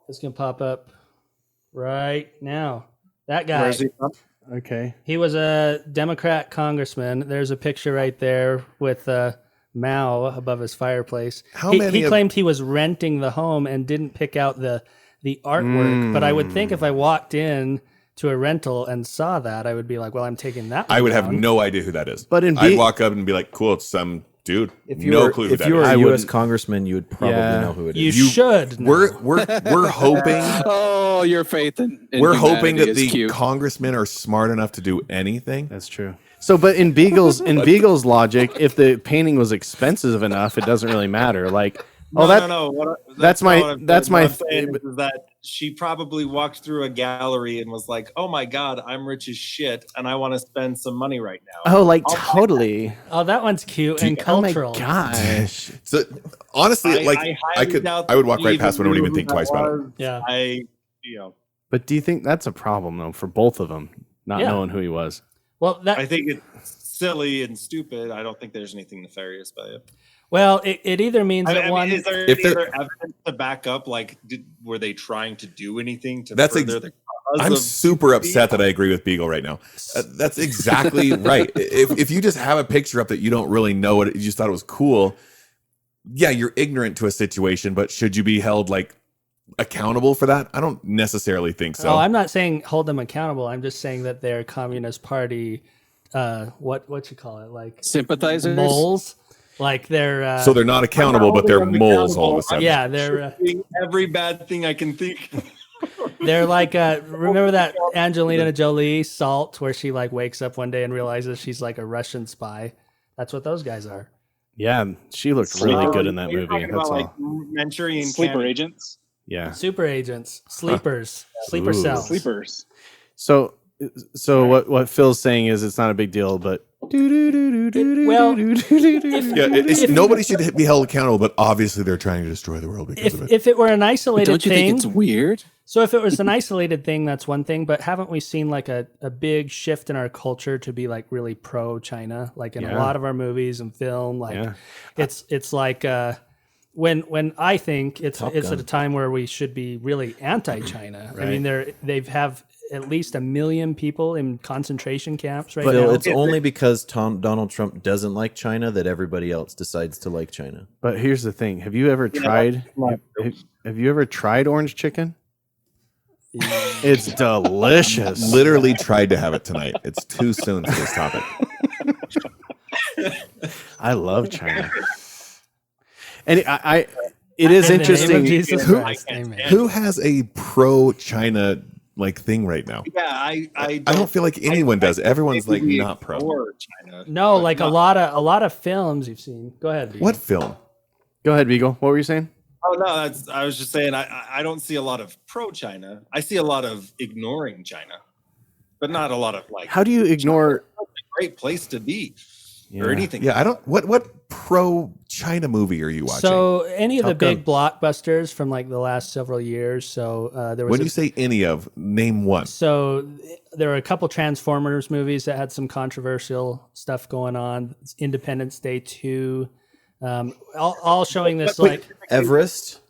It's gonna pop up right now. That guy. Where is he from? Okay. He was a Democrat congressman. There's a picture right there with Mao above his fireplace. How he many he of- claimed he was renting the home and didn't pick out the artwork. But I would think if I walked in to a rental and saw that, I would be like, well, I'm taking that. I would have down. no idea who that is. But in I'd B- walk up and be like, "Cool, it's some dude." If you no were, clue who if that you were is. a I U.S. wouldn't- congressman, you would probably Yeah. know who it You is. should. know. We're hoping Oh, your faith in we're hoping humanity that is the cute. congressmen are smart enough to do anything. That's true. So, but in Beagle's logic, if the painting was expensive enough, it doesn't really matter. Like, No. that's my- not what I'm that's saying. my- What I'm saying is that she probably walked through a gallery and was like, "Oh my God, I'm rich as shit, and I want to spend some money right now." oh, like I'll buy totally. Oh, that one's cute and Oh my cultural. gosh. So honestly, I highly doubt I would that walk she right even past one. I wouldn't even knew think who twice that about it. was. Yeah. But do you think that's a problem though for both of them, not Yeah. knowing who he was? Well, I think it's silly and stupid. I don't think there's anything nefarious by it. well, it either means that one. Is there If any there- other evidence to back up? Like, were they trying to do anything to That's further the cause I'm of super upset that I agree with Beagle right now. That's exactly right. If you just have a picture up that you don't really know what you just thought it was cool, yeah, you're ignorant to a situation, but should you be held like accountable for that? I don't necessarily think so. Oh, I'm not saying hold them accountable. I'm just saying that they're Communist Party. What you call it? Like Sympathizers? moles. Like they're. So they're not accountable, but they're I'm moles all of a accountable. sudden. Yeah, they're. doing every bad thing I can think. They're like, remember that Angelina Jolie Salt, where she like wakes up one day and realizes she's like a Russian spy. That's what those guys are. Yeah, she looked really good in that You're movie. talking That's about, all. like Manchurian Sleeper Candy. agents. Yeah. Super agents, sleepers, sleeper Ooh. cells. Sleepers. So what Phil's saying is it's not a big deal, but Well, Nobody should be held accountable, but obviously they're trying to destroy the world because of it. If it were an isolated Don't you thing, think it's weird? so if it was an isolated thing, that's one thing. But haven't we seen like a big shift in our culture to be like really pro China? Like in a Yeah. lot of our movies and film, like Yeah. it's like when I think it's Top at Gun. a time where we should be really anti-China. I mean, they have at least 1 million people in concentration camps right Phil, now. it's only because Donald Trump doesn't like China that everybody else decides to like China. But here's the thing: have you ever tried? Have you ever tried orange chicken? It's delicious. Literally tried to have it tonight. It's too soon for this topic. I love China. And it is In the name of interesting. Jesus Who- Christ, amen. Who has a pro-China like thing right now? Yeah, I don't feel like anyone does. Everyone's like not pro. Or China. No, but like a lot of films you've seen. Go ahead. Beagle. What film? Go ahead, Beagle. What were you saying? Oh no, I was just saying I don't see a lot of pro China. I see a lot of ignoring China, but not a lot of like. How do you ignore? China's a great place to be, Yeah. or anything. Yeah, I don't. What pro-China movie are you watching? So any of the Top big blockbusters from like the last several years. So there was when you say any of, name one. So there were a couple Transformers movies that had some controversial stuff going on. Independence Day 2, all showing this But- like Everest.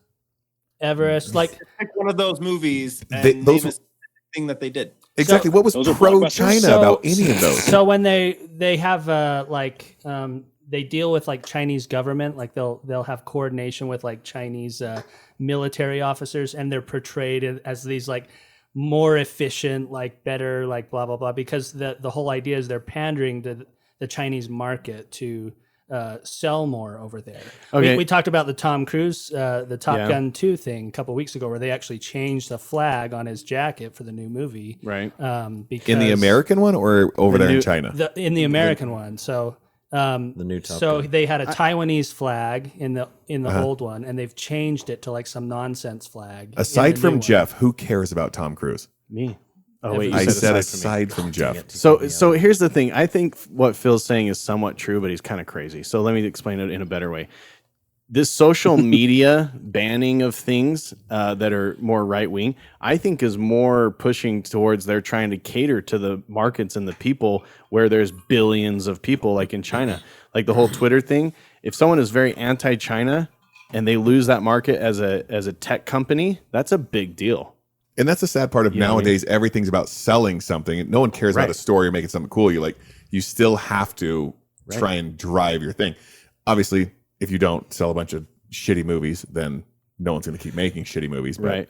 Like Pick one of those movies and Those- name a thing that they did. Exactly. What was Those are pro-China blockbusters. about any of those? So when they have they deal with like Chinese government, like they'll have coordination with like Chinese military officers, and they're portrayed as these like more efficient, like better, like blah blah blah, because the whole idea is they're pandering to the Chinese market to sell more over there. Okay. We talked about the Tom Cruise, the Top Yeah. Gun 2 thing a couple weeks ago, where they actually changed the flag on his jacket for the new movie. Right. Because In the American one or over The there in new- China? in the American one. So The new Top so Gun. they had a Taiwanese flag in the Uh-huh. old one, and they've changed it to like some nonsense flag. in Aside the from new one. Jeff, who cares about Tom Cruise? Me. Oh wait, you I said from me. aside from Jeff. So here's the thing. I think what Phil's saying is somewhat true, but he's kind of crazy. So let me explain it in a better way. This social media banning of things that are more right wing, I think, is more pushing towards they're trying to cater to the markets and the people where there's billions of people, like in China, like the whole Twitter thing. If someone is very anti-China and they lose that market as a tech company, that's a big deal. And that's the sad part of You know what I nowadays. Everything's about selling something. No one cares about Right. a story or making something cool. You still have to Right. try and drive your thing. Obviously, if you don't sell a bunch of shitty movies, then no one's going to keep making shitty movies. But Right.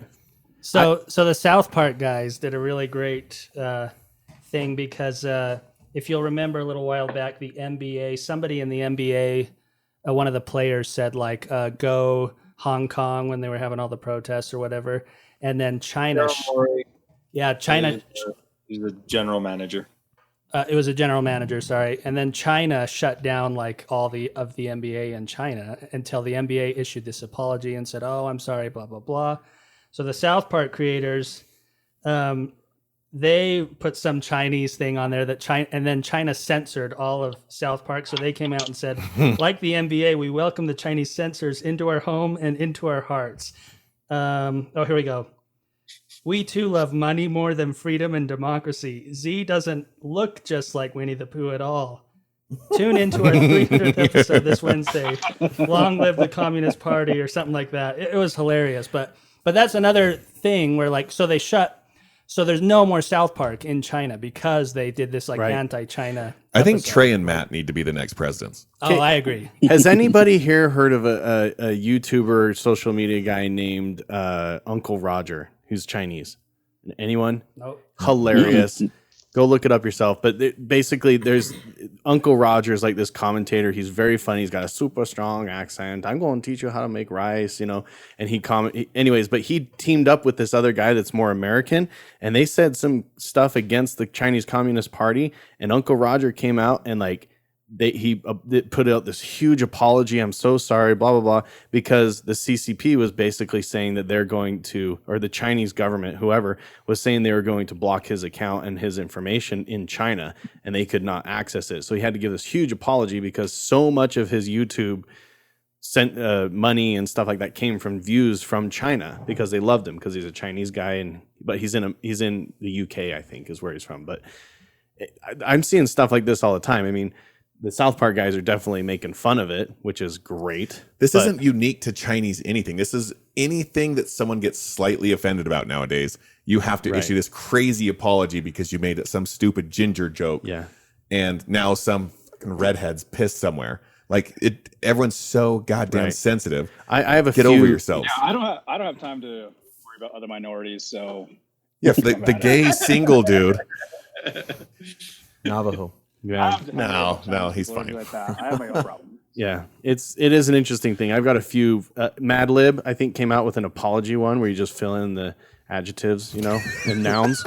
So the South Park guys did a really great thing, because if you'll remember a little while back, the NBA, somebody in the NBA, one of the players said like go Hong Kong when they were having all the protests or whatever, and then China, Daryl Morey, China, he's the general manager. it was a general manager, sorry, and then China shut down like all the NBA in China until the NBA issued this apology and said, "Oh, I'm sorry," blah blah blah. So the South Park creators, they put some Chinese thing on there that China, and then China censored all of South Park. So they came out and said, like the NBA, we welcome the Chinese censors into our home and into our hearts. Here we go. We too love money more than freedom and democracy. Z doesn't look just like Winnie the Pooh at all. Tune into our 300th episode this Wednesday. Long live the Communist Party, or something like that. It was hilarious, but that's another thing where like, so there's no more South Park in China because they did this like Right. anti-China. I think episode. Trey and Matt need to be the next presidents. Oh, I agree. Has anybody here heard of a YouTuber, social media guy named Uncle Roger, who's Chinese? Anyone? Nope. Hilarious. Go look it up yourself. But basically, there's Uncle Roger is like this commentator. He's very funny. He's got a super strong accent. I'm going to teach you how to make rice, And anyways, but he teamed up with this other guy that's more American, and they said some stuff against the Chinese Communist Party. And Uncle Roger came out and like they put out this huge apology. I'm so sorry, blah blah blah, because the CCP was basically saying that they're going to, or the Chinese government, whoever, was saying they were going to block his account and his information in China, and they could not access it. So he had to give this huge apology because so much of his YouTube sent money and stuff like that came from views from China because they loved him because he's a Chinese guy, but he's in the UK, I think, is where he's from. But I'm seeing stuff like this all the time. I mean, the South Park guys are definitely making fun of it, which is great. This but- isn't unique to Chinese anything. This is anything that someone gets slightly offended about nowadays. You have to Right. issue this crazy apology because you made some stupid ginger joke. Yeah. And now some fucking redhead's pissed somewhere. Like everyone's so goddamn Right. sensitive. I have a Get few, over yourselves. Yeah, I don't have time to worry about other minorities. So Yeah, the gay single dude. Navajo. Yeah. No, he's We'll leave fine. it at that. I have my own problem. Yeah, it is an interesting thing. I've got a few. Mad Lib, I think, came out with an apology one where you just fill in the adjectives, and nouns,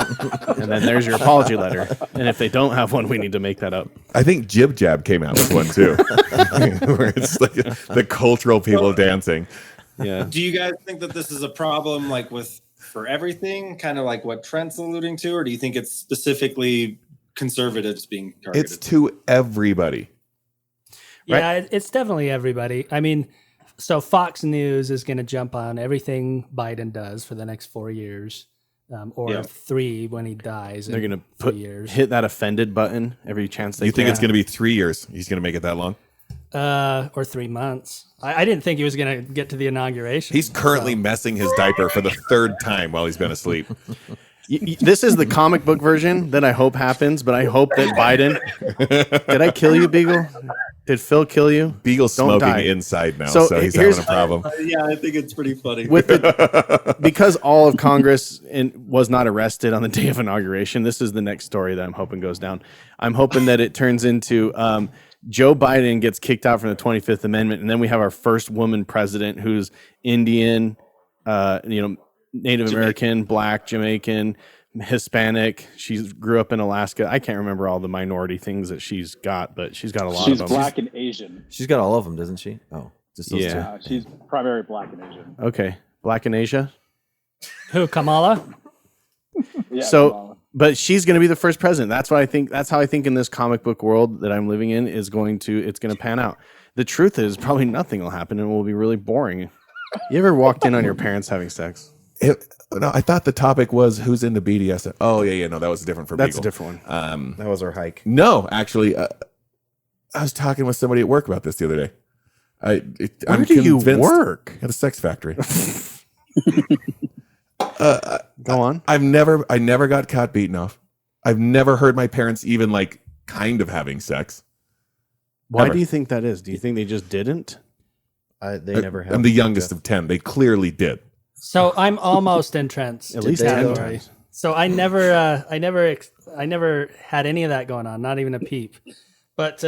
and then there's your apology letter. And if they don't have one, we need to make that up. I think Jib Jab came out with one too, where it's like the cultural people dancing. Yeah. Do you guys think that this is a problem like for everything, kind of like what Trent's alluding to, or do you think it's specifically conservatives being targeted? It's to everybody. Yeah, it's definitely everybody. I mean, so Fox News is going to jump on everything Biden does for the next 4 years, or 3 when he dies. They're in going to 3 years. hit that offended button every chance they You think can. it's going to be 3 years? He's going to make it that long? Or 3 months. I didn't think he was going to get to the inauguration. He's currently messing his diaper for the 3rd time while he's been asleep. This is the comic book version that I hope happens, but I hope that Biden. Did I kill you, Beagle? Did Phil kill you? Beagle's Don't smoking die. inside now, So so he's here's- having a problem. Yeah, I think it's pretty funny. Because all of Congress was not arrested on the day of inauguration. This is the next story that I'm hoping goes down. I'm hoping that it turns into Joe Biden gets kicked out from the 25th Amendment, and then we have our first woman president who's Indian, Native American, Black, Jamaican, Hispanic. She grew up in Alaska. I can't remember all the minority things that she's got, but she's got a lot She's of them. black and Asian. She's got all of them, doesn't she? Oh, just those Yeah. two. She's primarily black and Asian. Okay, Black in Asia. Who, Kamala? Yeah, So, Kamala. but she's going to be the first president. That's what I think. That's how I think in this comic book world that I'm living in it's going to pan out. The truth is, probably nothing will happen, and it will be really boring. You ever walked in on your parents having sex? No, I thought the topic was who's into BDS. Oh, yeah, no, that was different for That's Beagle. a different one. That was our hike. No, actually, I was talking with somebody at work about this the other day. Where do you work? At a sex factory. Go on. I never got caught beaten off. I've never heard my parents even like kind of having sex. Why Never. do you think that is? Do you think they just didn't? They never have. I'm the youngest of 10. They clearly did. So I'm almost in Trent's At least they 10 go? times. So I never had any of that going on, not even a peep. But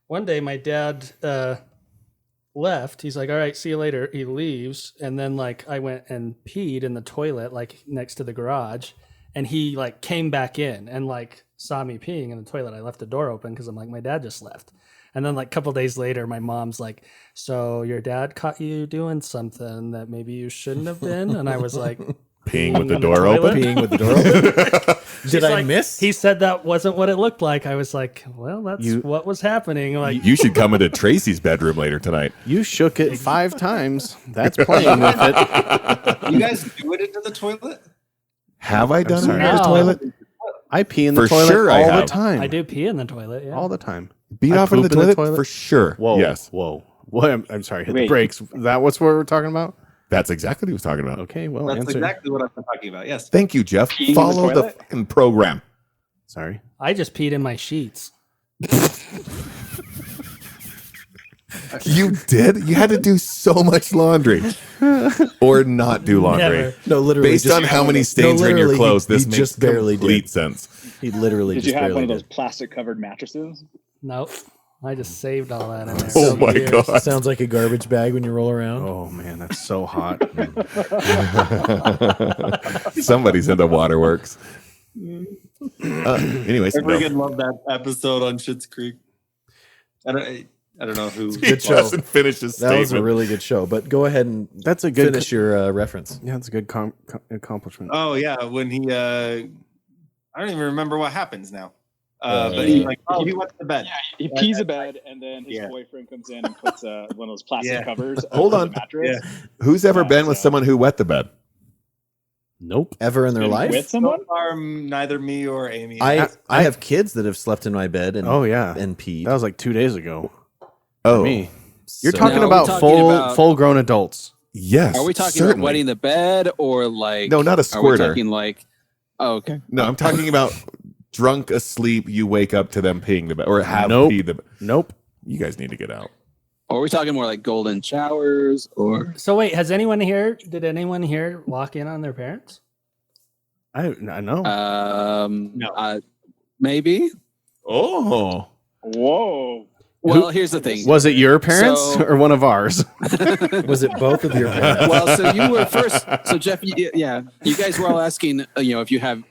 one day my dad left. He's like, "All right, see you later." He leaves, and then like I went and peed in the toilet, like next to the garage, and he like came back in and like saw me peeing in the toilet. I left the door open because I'm like, my dad just left. And then like a couple days later, my mom's like, "So your dad caught you doing something that maybe you shouldn't have been?" And I was like, Peeing with the in door toilet? open? Peeing with the door open. She's Did I like, miss? He said that wasn't what it looked like. I was like, well, that's You- what was happening. Like, You should come into Tracy's bedroom later tonight. You shook it 5 times. That's playing with it. You guys do it into the toilet? Have I done it in sorry. the No. toilet? I pee in the For toilet sure I all the have. time. I do pee in the toilet. Yeah. all the time. Beat I off in the poop in the toilet? toilet? For sure. Whoa. Yes. Whoa. What? I'm sorry. Hit the Wait. brakes. That's what we're talking about? That's exactly what he was talking about. Okay. Well, That's answer. exactly what I'm talking about. Yes. Thank you, Jeff. Peeing in the Follow the toilet? fucking program. Sorry. I just peed in my sheets. You did? You had to do so much laundry. Or not do laundry. Never. No, literally. Based just- on how many stains are in your literally, clothes, this he makes just barely complete did. sense. He literally Did just you have barely one of those did. plastic covered mattresses? Nope. I just saved all that in there. Oh my Years. God. Sounds like a garbage bag when you roll around. Oh, man. That's so hot. Somebody's into waterworks. Anyways, I no. freaking love that episode on Schitt's Creek. I don't know who. He Good show. doesn't finish his That statement. was a really good show. But go ahead and That's a good finish your reference. Yeah, that's a good accomplishment. Oh yeah, when he I don't even remember what happens now. Yeah. But he like he went to bed. He pees a bed, and then his Yeah. boyfriend comes in and puts one of those plastic Yeah. covers Hold over on. the mattress. Who's ever Yeah, been with so- someone who wet the bed? Nope. Ever in their Been life? with someone? So far, neither me or Amy. I have kids that have slept in my bed and Oh, yeah. and peed. That was like 2 days ago. Oh, Me. You're So- talking Now, are we about talking about- full grown adults. yes. Are we talking certainly. about wetting the bed or like? No, not a Are we squirter. talking like? Oh, okay. No, I'm talking about drunk asleep. You wake up to them peeing the bed or have Nope. peed the bed. Nope. You guys need to get out. Are we talking more like golden showers or? So wait, did anyone here walk in on their parents? I know. No. Maybe. Oh, Whoa. Well, here's the thing. Was it your parents So- or one of ours? Was it both of your parents? Well, so you were first. So Jeff, yeah, you guys were all asking, if you have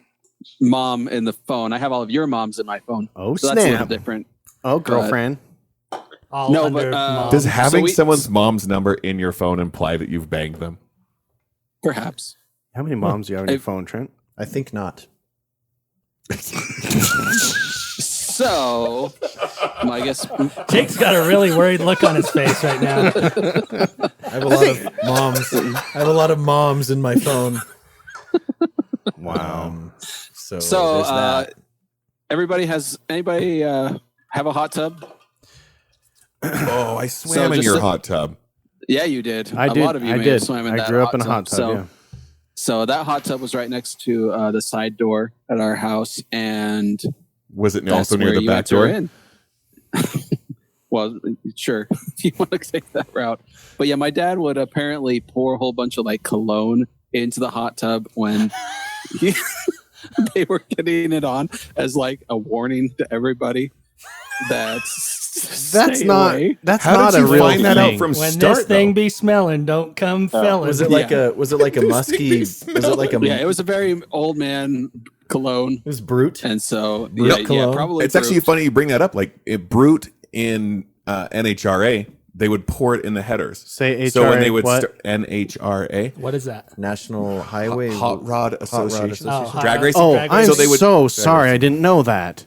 mom in the phone. I have all of your moms in my phone. Oh, So that's a little snap. different. Oh, girlfriend. All No, under but, mom. does having we- someone's mom's number in your phone imply that you've banged them? Perhaps. How many moms do you have on your phone, Trent? I think not. So, I guess Jake's got a really worried look on his face right now. I have a lot of moms. I have a lot of moms in my phone. Wow. So, so. there's that. Anybody have a hot tub? Oh, I swam in just your a- hot tub. Yeah, you did. I A did. lot of you I may did. have swam in I that grew up in a hot tub. So, Yeah. so that hot tub was right next to the side door at our house, and Was it that's also near where the you back enter door? in. Well, sure, if you want to take that route. But yeah, my dad would apparently pour a whole bunch of like cologne into the hot tub when they were getting it on as like a warning to everybody. That's Stay not. away. That's How not did a you real find that thing. out from When start? this thing though? be smelling, don't come fellas. Was it like a musky? Was it like a? Yeah, it was a very old man cologne, It was brute. and so Brute yeah, cologne? probably. It's actually Brute. funny you bring that up. Like Brute in NHRA, they would pour it in the headers. Say So when HRA, they would what? NHRA, What is that? National Highway Hot Rod Association, Oh, hot drag rod- racing. Oh, drag I'm race. So they would- so sorry. I didn't know that.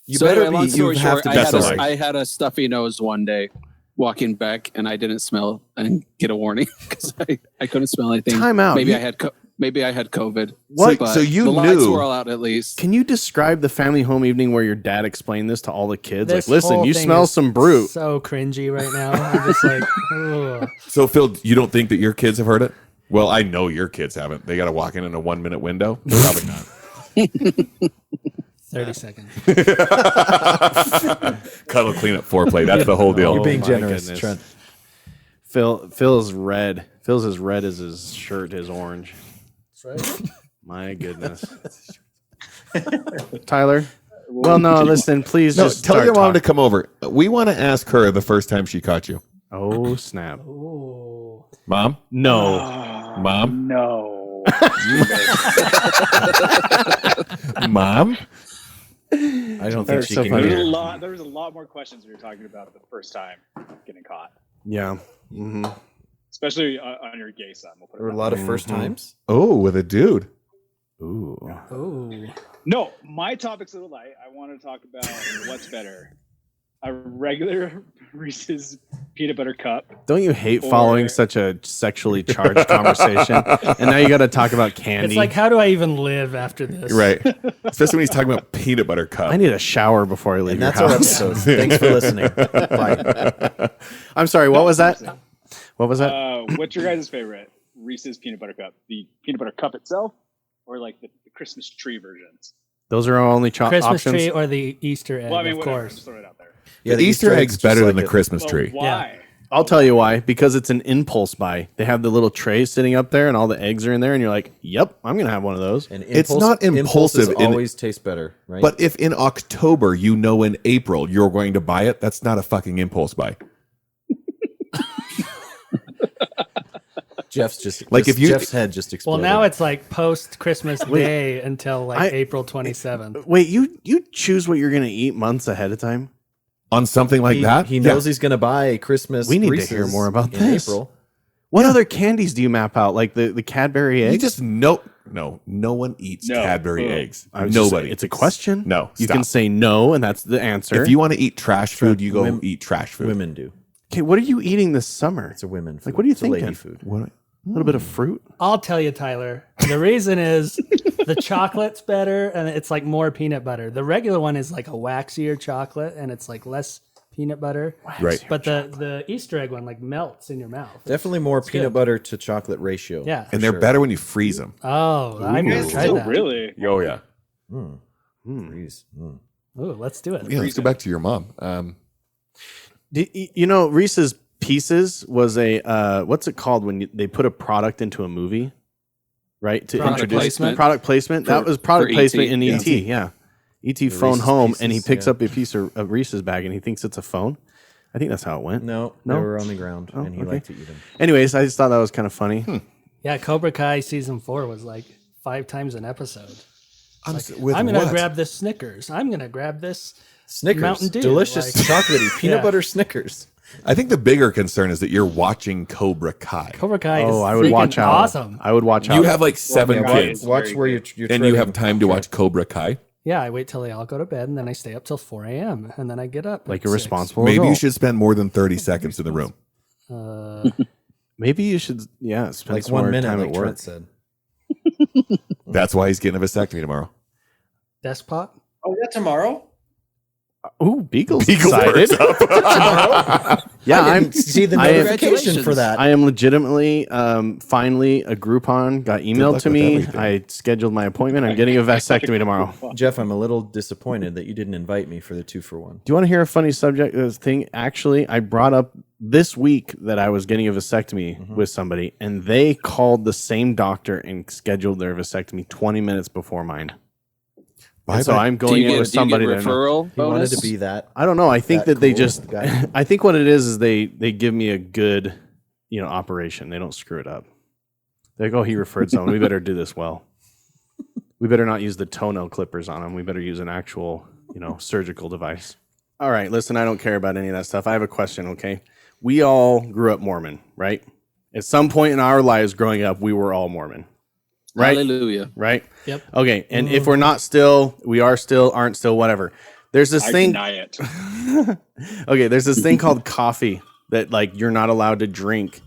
You So better anyway, long be. You story have short, to. I That's had, a lie. I had a stuffy nose one day walking back, and I didn't smell and get a warning because I couldn't smell anything. Time out. Maybe You- I had COVID. What? But So you the lights knew- were all out at least. Can you describe the family home evening where your dad explained this to all the kids? This Like, listen, whole you thing smell is some brute. So cringy right now. I'm just like, ugh. So Phil, you don't think that your kids have heard it? Well, I know your kids haven't. They got to walk in a 1 minute window. Probably not. 30 seconds. Cuddle, clean up, foreplay. That's the whole deal. You're being my generous, goodness. Trent. Phil's red. Phil's as red as his shirt is orange. That's right. My goodness. Tyler? Well, no, listen, please No, just tell start your mom to talking. come over. We want to ask her the first time she caught you. Oh, snap. Ooh. Mom? No. Mom? No. Mom? I don't think That's she so can funny. hear. There was a lot more questions we were talking about the first time getting caught, Yeah. hmm especially on your gay son. We'll put it There were a that lot way. of first times. Oh, with a dude. Ooh. Ooh. No, my topic's a little light. I want to talk about what's better. A regular Reese's peanut butter cup. Don't you hate Or- following such a sexually charged conversation? And now you got to talk about candy. It's like, how do I even live after this? Right. Especially when he's talking about peanut butter cup. I need a shower before I leave And your that's our house. episode. Thanks for listening. Bye. I'm sorry. What was that? What was that? What's your guys' favorite Reese's peanut butter cup? The peanut butter cup itself, or like the Christmas tree versions? Those are our only Christmas options. tree or the Easter egg, Well, I mean, of whatever. course. Just throw it out there. Yeah, the Easter egg's just better like than the it. Christmas Well, tree. why? I'll tell you why. Because it's an impulse buy. They have the little tray sitting up there, and all the eggs are in there, and you're like, "Yep, I'm gonna have one of those." And It's not impulses impulsive in- always taste better, right? But if in October you know in April you're going to buy it, that's not a fucking impulse buy. Jeff's just Like, if you- Jeff's head just Well, exploded. now it's like post Christmas Wait. Day until like I- April 27th. Wait, you choose what you're gonna eat months ahead of time? On something like he, that, he knows he's going to buy Christmas. We need to Reese's hear more about in this. April. What other candies do you map out? Like the Cadbury eggs? You just no one eats No. Cadbury Ugh. eggs. I was just Nobody. saying, it's a question. No, you stop. can say no, and that's the answer. If you want to eat trash food, you go Women- eat trash food. Women do. okay, what are you eating this summer? It's a women food. Like, what are you It's a lady thinking? food. What? A little bit of fruit. I'll tell you, Tyler. The reason is the chocolate's better and it's like more peanut butter. The regular one is like a waxier chocolate and it's like less peanut butter. Right. But the Easter egg one like melts in your mouth. Definitely more peanut good. butter to chocolate ratio. Yeah. And they're sure. better when you freeze them. Oh, I've never tried Oh, that. really? Oh yeah. Freeze. Mm. Ooh, let's do it. Yeah. Let's go back to your mom. You know, Reese's Pieces was a what's it called when they put a product into a movie? right? To Product introduce placement. product placement. That was product for placement ET. in ET. Yeah. ET phone Reese's home, Pieces, and he picks yeah. up a piece of Reese's bag, and he thinks it's a phone. I think that's how it went. No, No? they were on the ground, Oh, and he okay. liked to eat them. Anyways, I just thought that was kind of funny. Yeah, Cobra Kai season 4 was like 5 times an episode. I'm I'm gonna grab this Snickers. I'm gonna grab this Snickers, Mountain Dew, delicious, like- chocolatey peanut Yeah. butter Snickers. I think the bigger concern is that you're watching Cobra Kai. Cobra Kai. Oh, is I would freaking watch out. Awesome. I would watch out. You have like 7 Yeah, kids, it's Watch very where good. you're and you treading. have time to watch Cobra Kai. Yeah, I wait till they all go to bed, and then I stay up till 4 a.m. and then I get up. like at a 6. responsible Maybe you adult. should spend more than 30 seconds in the room. Maybe you should, spend like some 1 more minute, time like at work. Trent said. That's why he's getting a vasectomy tomorrow. Despot. Oh, yeah, tomorrow. Ooh, Beagle's Beagle excited. perks up. Yeah, I I'm. didn't see the I am- notification for that. I am legitimately, finally, a Groupon got emailed luck to with me. everything. I scheduled my appointment. I'm getting a vasectomy tomorrow. Jeff, I'm a little disappointed that you didn't invite me for the 2-for-1. Do you want to hear a funny subject thing? Actually, I brought up this week that I was getting a vasectomy with somebody, and they called the same doctor and scheduled their vasectomy 20 minutes before mine. And so I'm Do going you in get, with do you get somebody that I know. referral He wanted bonus? to be that. I don't know. I think that that they cool just. guy. I think what it is they give me a good, operation. They don't screw it up. They go, he referred someone. We better do this well. We better not use the toenail clippers on him. We better use an actual, surgical device. All right, listen. I don't care about any of that stuff. I have a question. Okay, we all grew up Mormon, right? At some point in our lives growing up, we were all Mormon, right? Hallelujah. Right. Yep. Okay, and if we're not still, we are still, aren't still, whatever. There's this I thing. deny it. Okay, there's this thing called coffee that like you're not allowed to drink.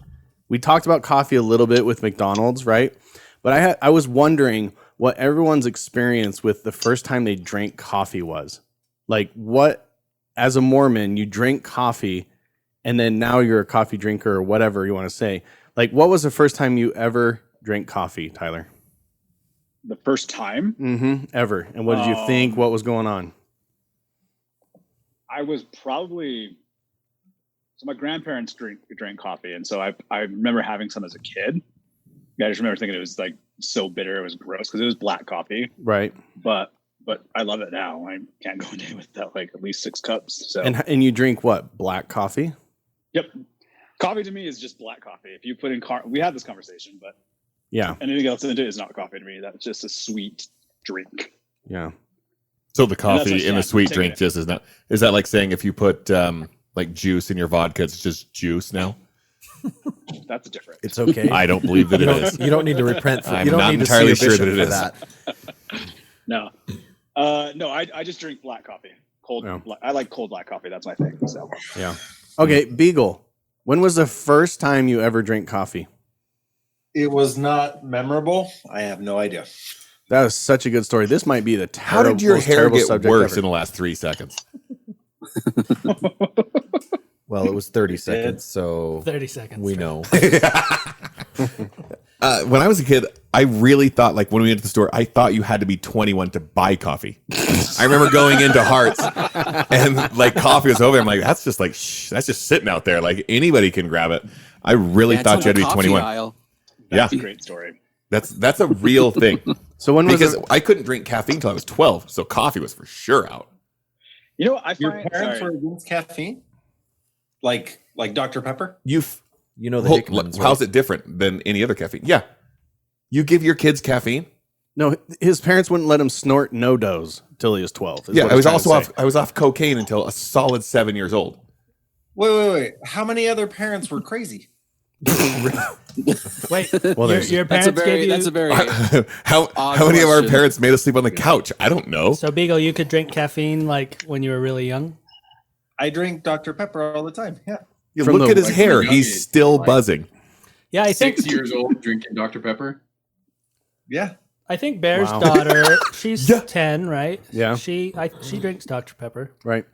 We talked about coffee a little bit with McDonald's, right? But I was wondering what everyone's experience with the first time they drank coffee was. Like what, as a Mormon, you drink coffee and then now you're a coffee drinker or whatever you want to say. Like what was the first time you ever drank coffee, Tyler? The first time Ever. And what did you think? What was going on? I was probably so my grandparents drank coffee, and so I remember having some as a kid. I just remember thinking it was like so bitter, it was gross because it was black coffee. Right. But I love it now. I can't go a day without like at least 6 cups. So And you drink what? Black coffee? yep, coffee to me is just black coffee. If you put in we had this conversation, but Yeah. anything else in it is not coffee to me. That's just a sweet drink. Yeah. So the that's coffee what in the I'm sweet taking drink it. just is not. Is that like saying if you put like juice in your vodka, it's just juice now? That's different. It's okay. I don't believe that you, it don't, is. you don't need to repent for I'm you don't not need entirely to see a sure that bishop it for is. that. No, no, I just drink black coffee. Cold. Yeah. I like cold black coffee. That's my thing. So Yeah. Okay, Beagle. When was the first time you ever drank coffee? It was not memorable. I have no idea. That is such a good story. This might be the How did your most hair terrible get subject worse ever. in the last 3 seconds? Well, it was 30 seconds, so 30 seconds. we know. When I was a kid, I really thought, like, when we went to the store, I thought you had to be 21 to buy coffee. I remember going into Hearts and, like, coffee was over there. I'm like, that's just, like, that's just sitting out there. Like, anybody can grab it. I really That's thought on you had to the be coffee 21. aisle. Yeah, a great story. that's a real thing. So when was Because it? I couldn't drink caffeine until I was 12, so coffee was for sure out. You know, I Your find parents sorry. were against caffeine, like Dr. Pepper. You You know the Well, Hickmans, how's right? it different than any other caffeine? Yeah. You give your kids caffeine? No, his parents wouldn't let him snort no dose till he was 12. is Yeah, what I he's was trying also to off say. I was off cocaine until a solid 7 years old. Wait. How many other parents were crazy? Wait, Well, your, there's- your That's a parents very. gave That's you. a very. how Odd many of our question. parents made us sleep on the couch? I don't know. So Beagle, you could drink caffeine like when you were really young. I drink Dr. Pepper all the time. Yeah. You From look the- at his like, hair; from a young he's age, still like- buzzing. Yeah, I think 6 years old drinking Dr. Pepper. Yeah. I think Bear's Wow. daughter. She's Yeah. 10, right? Yeah. She drinks Dr. Pepper. Right.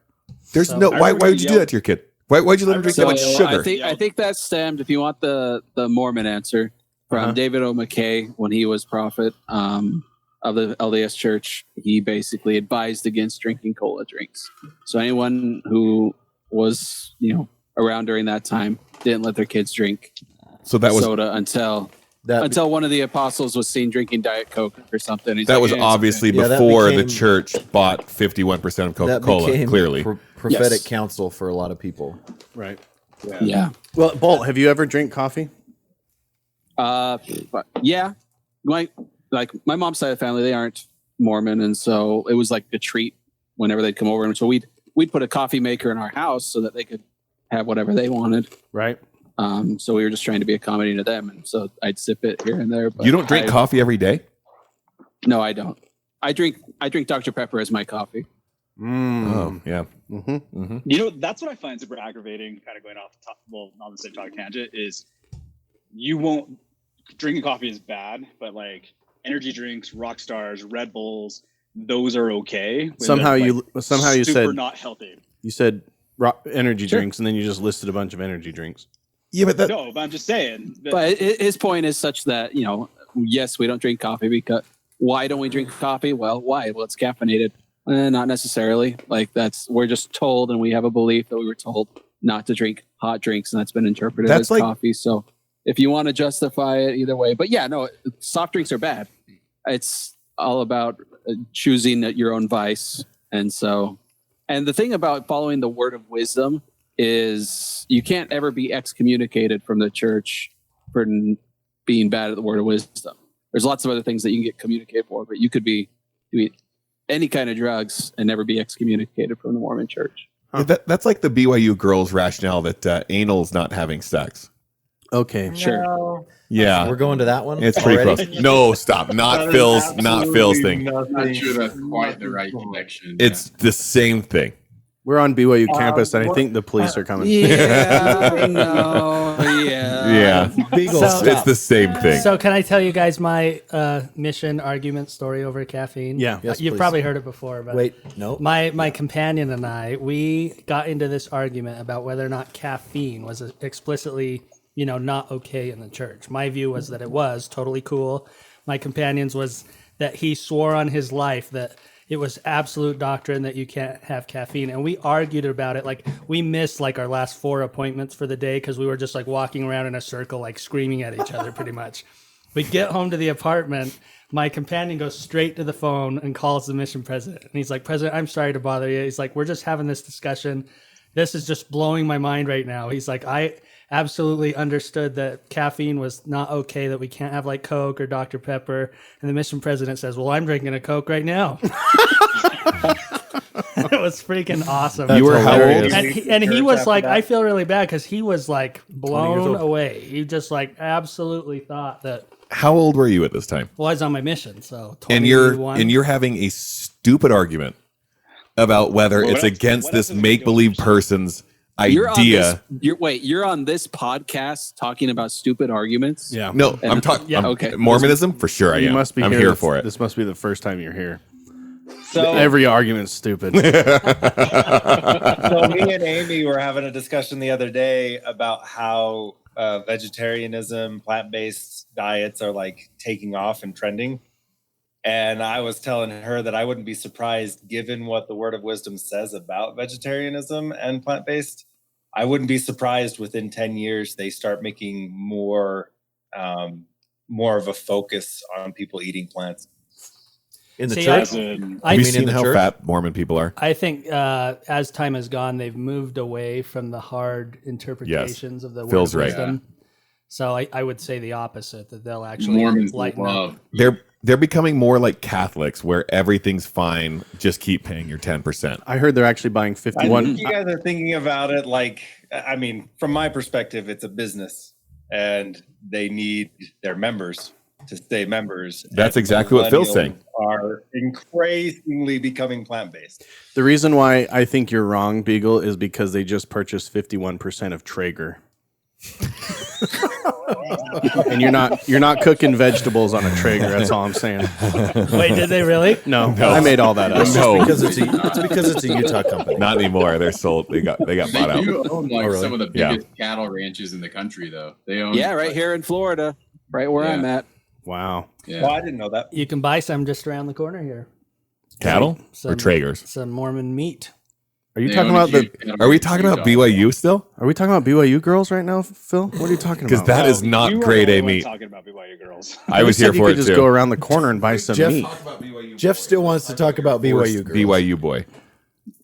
There's So- no. I Why remember would you do yell- that to your kid? Why'd you let him drink So that much sugar? I think that stemmed. If you want the Mormon answer from Uh-huh. David O. McKay when he was prophet of the LDS Church, he basically advised against drinking cola drinks. So anyone who was around during that time didn't let their kids drink So that was soda until That Until one of the apostles was seen drinking Diet Coke or something. He's That like, was "Eh, it's obviously Yeah, that before the became- church bought 51% of that Coca-Cola, became clearly. prophetic Yes. counsel for a lot of people. Right. okay." Yeah. Well, Bolt, have you ever drank coffee? But yeah, my mom's side of the family, they aren't Mormon, and so it was like a treat whenever they'd come over, and so we'd put a coffee maker in our house so that they could have whatever they wanted. Right. So we were just trying to be accommodating to them, and so I'd sip it here and there. But You don't drink coffee every day? No, I don't. I drink Dr. Pepper as my coffee. Oh, yeah. Mm-hmm. You know, that's what I find super aggravating, kind of going off the top, well, on the same talk tangent, is you won't, drinking coffee is bad, but like energy drinks, rock stars, Red Bulls, those are okay. When Somehow they're, you super said not healthy. you said energy drinks, and then you just listed a bunch of energy drinks. Yeah, but that, No, but I'm just saying. But his point is such that, yes, we don't drink coffee because why don't we drink coffee? Well, why? Well, it's caffeinated. Not necessarily. Like we're just told, and we have a belief that we were told not to drink hot drinks, and that's been interpreted That's as like- coffee. So if you want to justify it either way, but yeah, no, soft drinks are bad. It's all about choosing your own vice. And the thing about following the word of wisdom is you can't ever be excommunicated from the church for being bad at the word of wisdom. There's lots of other things that you can get communicated for, but you could be doing any kind of drugs and never be excommunicated from the Mormon church. that's like the BYU girls' rationale that anal's not having sex. Okay. Sure. Yeah. We're going to that one. It's pretty already? close. No, stop. Not Phil's thing. I'm not sure that's quite the right connection. It's the same thing. We're on BYU campus, and I think the police are coming. Yeah, I know. Yeah. Yeah. Beagle, So- It's the same thing. So can I tell you guys my mission argument story over caffeine? Yeah. Yes, You've please. probably heard it before, but Wait, no. my companion and I, we got into this argument about whether or not caffeine was explicitly, not okay in the church. My view was that it was totally cool. My companion's was that he swore on his life that it was absolute doctrine that you can't have caffeine. And we argued about it. Like we missed like our last 4 appointments for the day because we were just like walking around in a circle, like screaming at each other pretty much. We get home to the apartment. My companion goes straight to the phone and calls the mission president. And he's like, President, I'm sorry to bother you. He's like, we're just having this discussion. This is just blowing my mind right now. He's like, I absolutely understood that caffeine was not okay, that we can't have like Coke or Dr. Pepper. And the mission president says, well, I'm drinking a Coke right now. It was freaking awesome. You were how old? And he was like, I feel really bad because he was like 20 years blown old. away. He just like absolutely thought that, How old were you at this time? well, I was on my mission. So 21. And you're having a stupid argument about whether Well, it's what else- against what this else is make believe going on? person's You're on idea. you're on this podcast talking about stupid arguments. Yeah. No, I'm talking. Yeah, okay. Mormonism for sure. I You am. must be I'm here here this- for it. This must be the first time you're here. So, Every argument's stupid. so me and Amy were having a discussion the other day about how vegetarianism, plant-based diets are like taking off and trending. And I was telling her that I wouldn't be surprised, given what the Word of Wisdom says about vegetarianism and plant-based. I wouldn't be surprised within 10 years they start making more of a focus on people eating plants. In the See, church? I Have you mean in seen the how church? fat Mormon people are? I think as time has gone, they've moved away from the hard interpretations of the word Phil's of right. wisdom. So I would say the opposite, that they'll actually Mormons lighten up. love. They're becoming more like Catholics, where everything's fine. Just keep paying your 10%. I heard they're actually buying I 51. think you guys are thinking about it like, I mean, from my perspective, it's a business and they need their members to stay members. That's And exactly what Phil's saying. millennials Are increasingly becoming plant-based. The reason why I think you're wrong, Beagle, is because they just purchased 51% of Traeger. And you're not cooking vegetables on a Traeger. That's all I'm saying. Wait, did they really? No, I made all that up. No, Because it's a Utah company. not anymore. They're sold. They got They bought out. do own like really? some of the Yeah. biggest cattle ranches in the country, though. They own. Yeah, right here in Florida, right where Yeah. I'm at. Wow. Yeah. Well, I didn't know that. You can buy some just around the corner here. Cattle or Some- Traegers? Some Mormon meat. Are you They talking own a about huge the? animal Are we talking about Utah. BYU still? Are we talking about BYU girls right now, Phil? What are you talking Because about? that is not You were grade the A only one meat. talking about BYU girls. I was said here you for could it just too. go around the corner and buy some Jeff- meat. Jeff still wants to talk about BYU girls. BYU boy.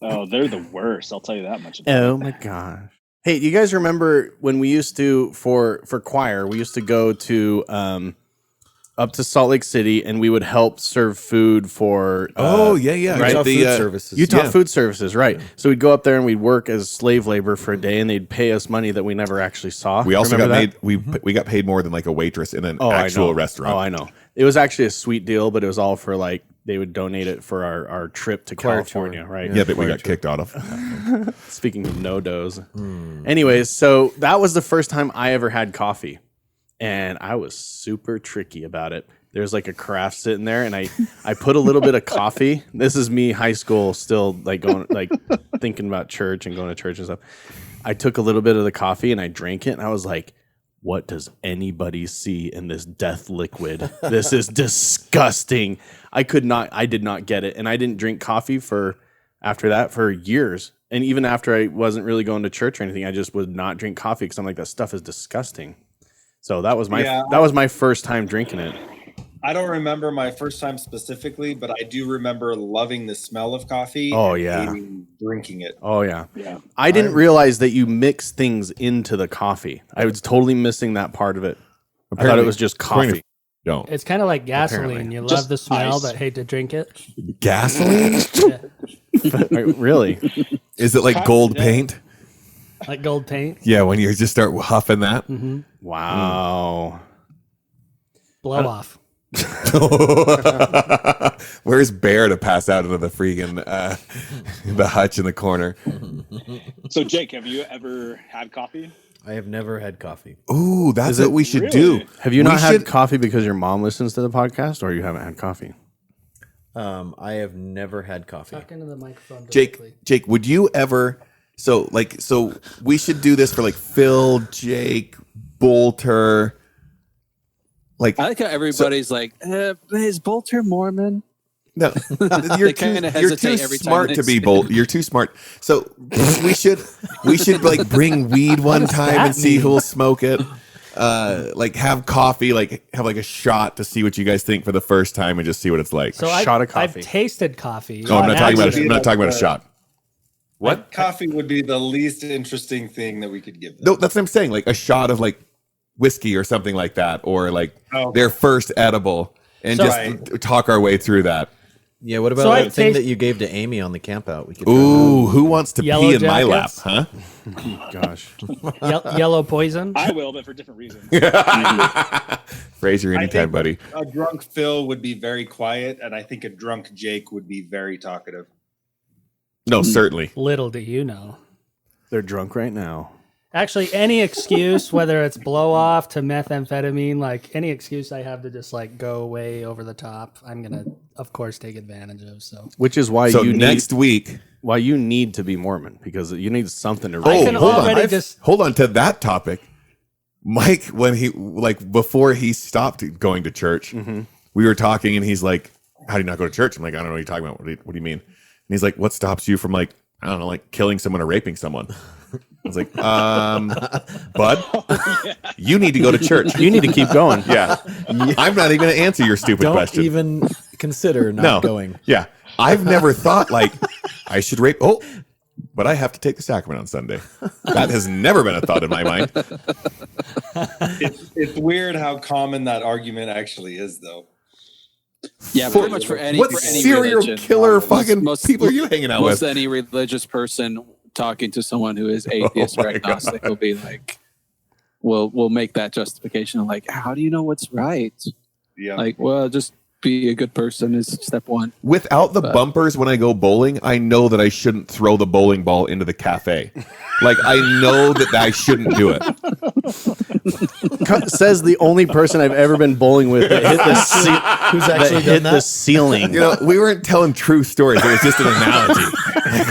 Oh, they're the worst. I'll tell you that much. Oh my gosh. Hey, you guys remember when we used to for choir, we used to go to up to Salt Lake City and we would help serve food for yeah. right? Utah The, Food Services. Utah Yeah. Food Services, right. So we'd go up there and we'd work as slave labor for a day and they'd pay us money that we never actually saw. We also Remember got that? paid. We got paid more than like a waitress in an I actual know. restaurant. Oh, I know. It was actually a sweet deal, but it was all for like they would donate it for our trip to Choir California, tour. right? Yeah, that we got kicked out of. Speaking of no-dos. Anyways, so that was the first time I ever had coffee. And I was super tricky about it. There's like a carafe sitting there and I put a little bit of coffee. This is me high school still like going like thinking about church and going to church and stuff. I took a little bit of the coffee and I drank it and I was like, what does anybody see in this death liquid? This is disgusting. I did not get it. And I didn't drink coffee after that for years. And even after I wasn't really going to church or anything, I just would not drink coffee because I'm like, that stuff is disgusting. So that was my first time drinking it. I don't remember my first time specifically, but I do remember loving the smell of coffee. Oh, and yeah. hating drinking it. Oh yeah. Yeah. I didn't realize that you mix things into the coffee. I was totally missing that part of it. I thought it was just coffee. Don't. It's kind of like gasoline. Apparently. You love Just the smell, ice. but hate to drink it. Gasoline? Yeah. Really? Is it like gold paint? Like gold paint. Yeah, when you just start huffing that. Mm-hmm. Wow. Blow off. Where's Bear to pass out into the freaking the hutch in the corner? So, Jake, have you ever had coffee? I have never had coffee. Ooh, that's Is what it we should really? do. Have you We not had should- coffee because your mom listens to the podcast, or you haven't had coffee? I have never had coffee. Talk into the microphone Jake, directly. Jake, would you ever? So we should do this for like Phil, Jake, Bolter. Like, I like how everybody's like, is Bolter Mormon? no, They you're kinda too hesitate every time smart they to be say bold. You're too smart. So we should like bring weed one time that and see mean? who'll smoke it. Like have coffee, like have like a shot to see what you guys think for the first time and just see what it's like. So shot of I've coffee. tasted coffee. No, I'm not talking about. actually, I'm not talking about a shot. What? Coffee would be the least interesting thing that we could give them. No, that's what I'm saying. Like a shot of like whiskey or something like that, or like their first edible, and So- just talk our way through that. Yeah, what about So that I thing taste- that you gave to Amy on the camp out? We could Ooh, who wants to Yellow pee in my lap, Jackets? huh? Gosh. Yellow poison. I will, but for different reasons. Fraser, I anytime, think buddy. A drunk Phil would be very quiet, and I think a drunk Jake would be very talkative. No, certainly. Little do you know. They're drunk right now. Actually, any excuse, whether it's blow off to methamphetamine, like any excuse I have to just like go way over the top, I'm gonna, of course, take advantage of. So Which is why So you next week. why you need to be Mormon, because you need something to I Oh, can hold on. already just Hold on to that topic. Mike, when he like before he stopped going to church, we were talking, and he's like, "How do you not go to church?" I'm like, "I don't know what you're talking about. What do you mean?" And he's like, "What stops you from like I don't know, like killing someone or raping someone?" I was like, bud, you need to go to church. You need to keep going. Yeah. I'm not even going to answer your stupid Don't question. even consider not No. going. Yeah. I've never thought like I should rape. Oh, but I have to take the sacrament on Sunday. That has never been a thought in my mind. It's weird how common that argument actually is, though. Yeah, pretty much for any What for any serial religion. killer fucking most- people are you hanging out Most with? any religious person talking to someone who is atheist or my agnostic will be like, we'll make that justification of like, how do you know what's right? Yeah. Like, well, just be a good person is step one. Without the bumpers when I go bowling, I know that I shouldn't throw the bowling ball into the cafe. Like I know that I shouldn't do it. Says the only person I've ever been bowling with that hit the Who's that actually hit done the that? ceiling. You know, we weren't telling true stories. It was just an analogy.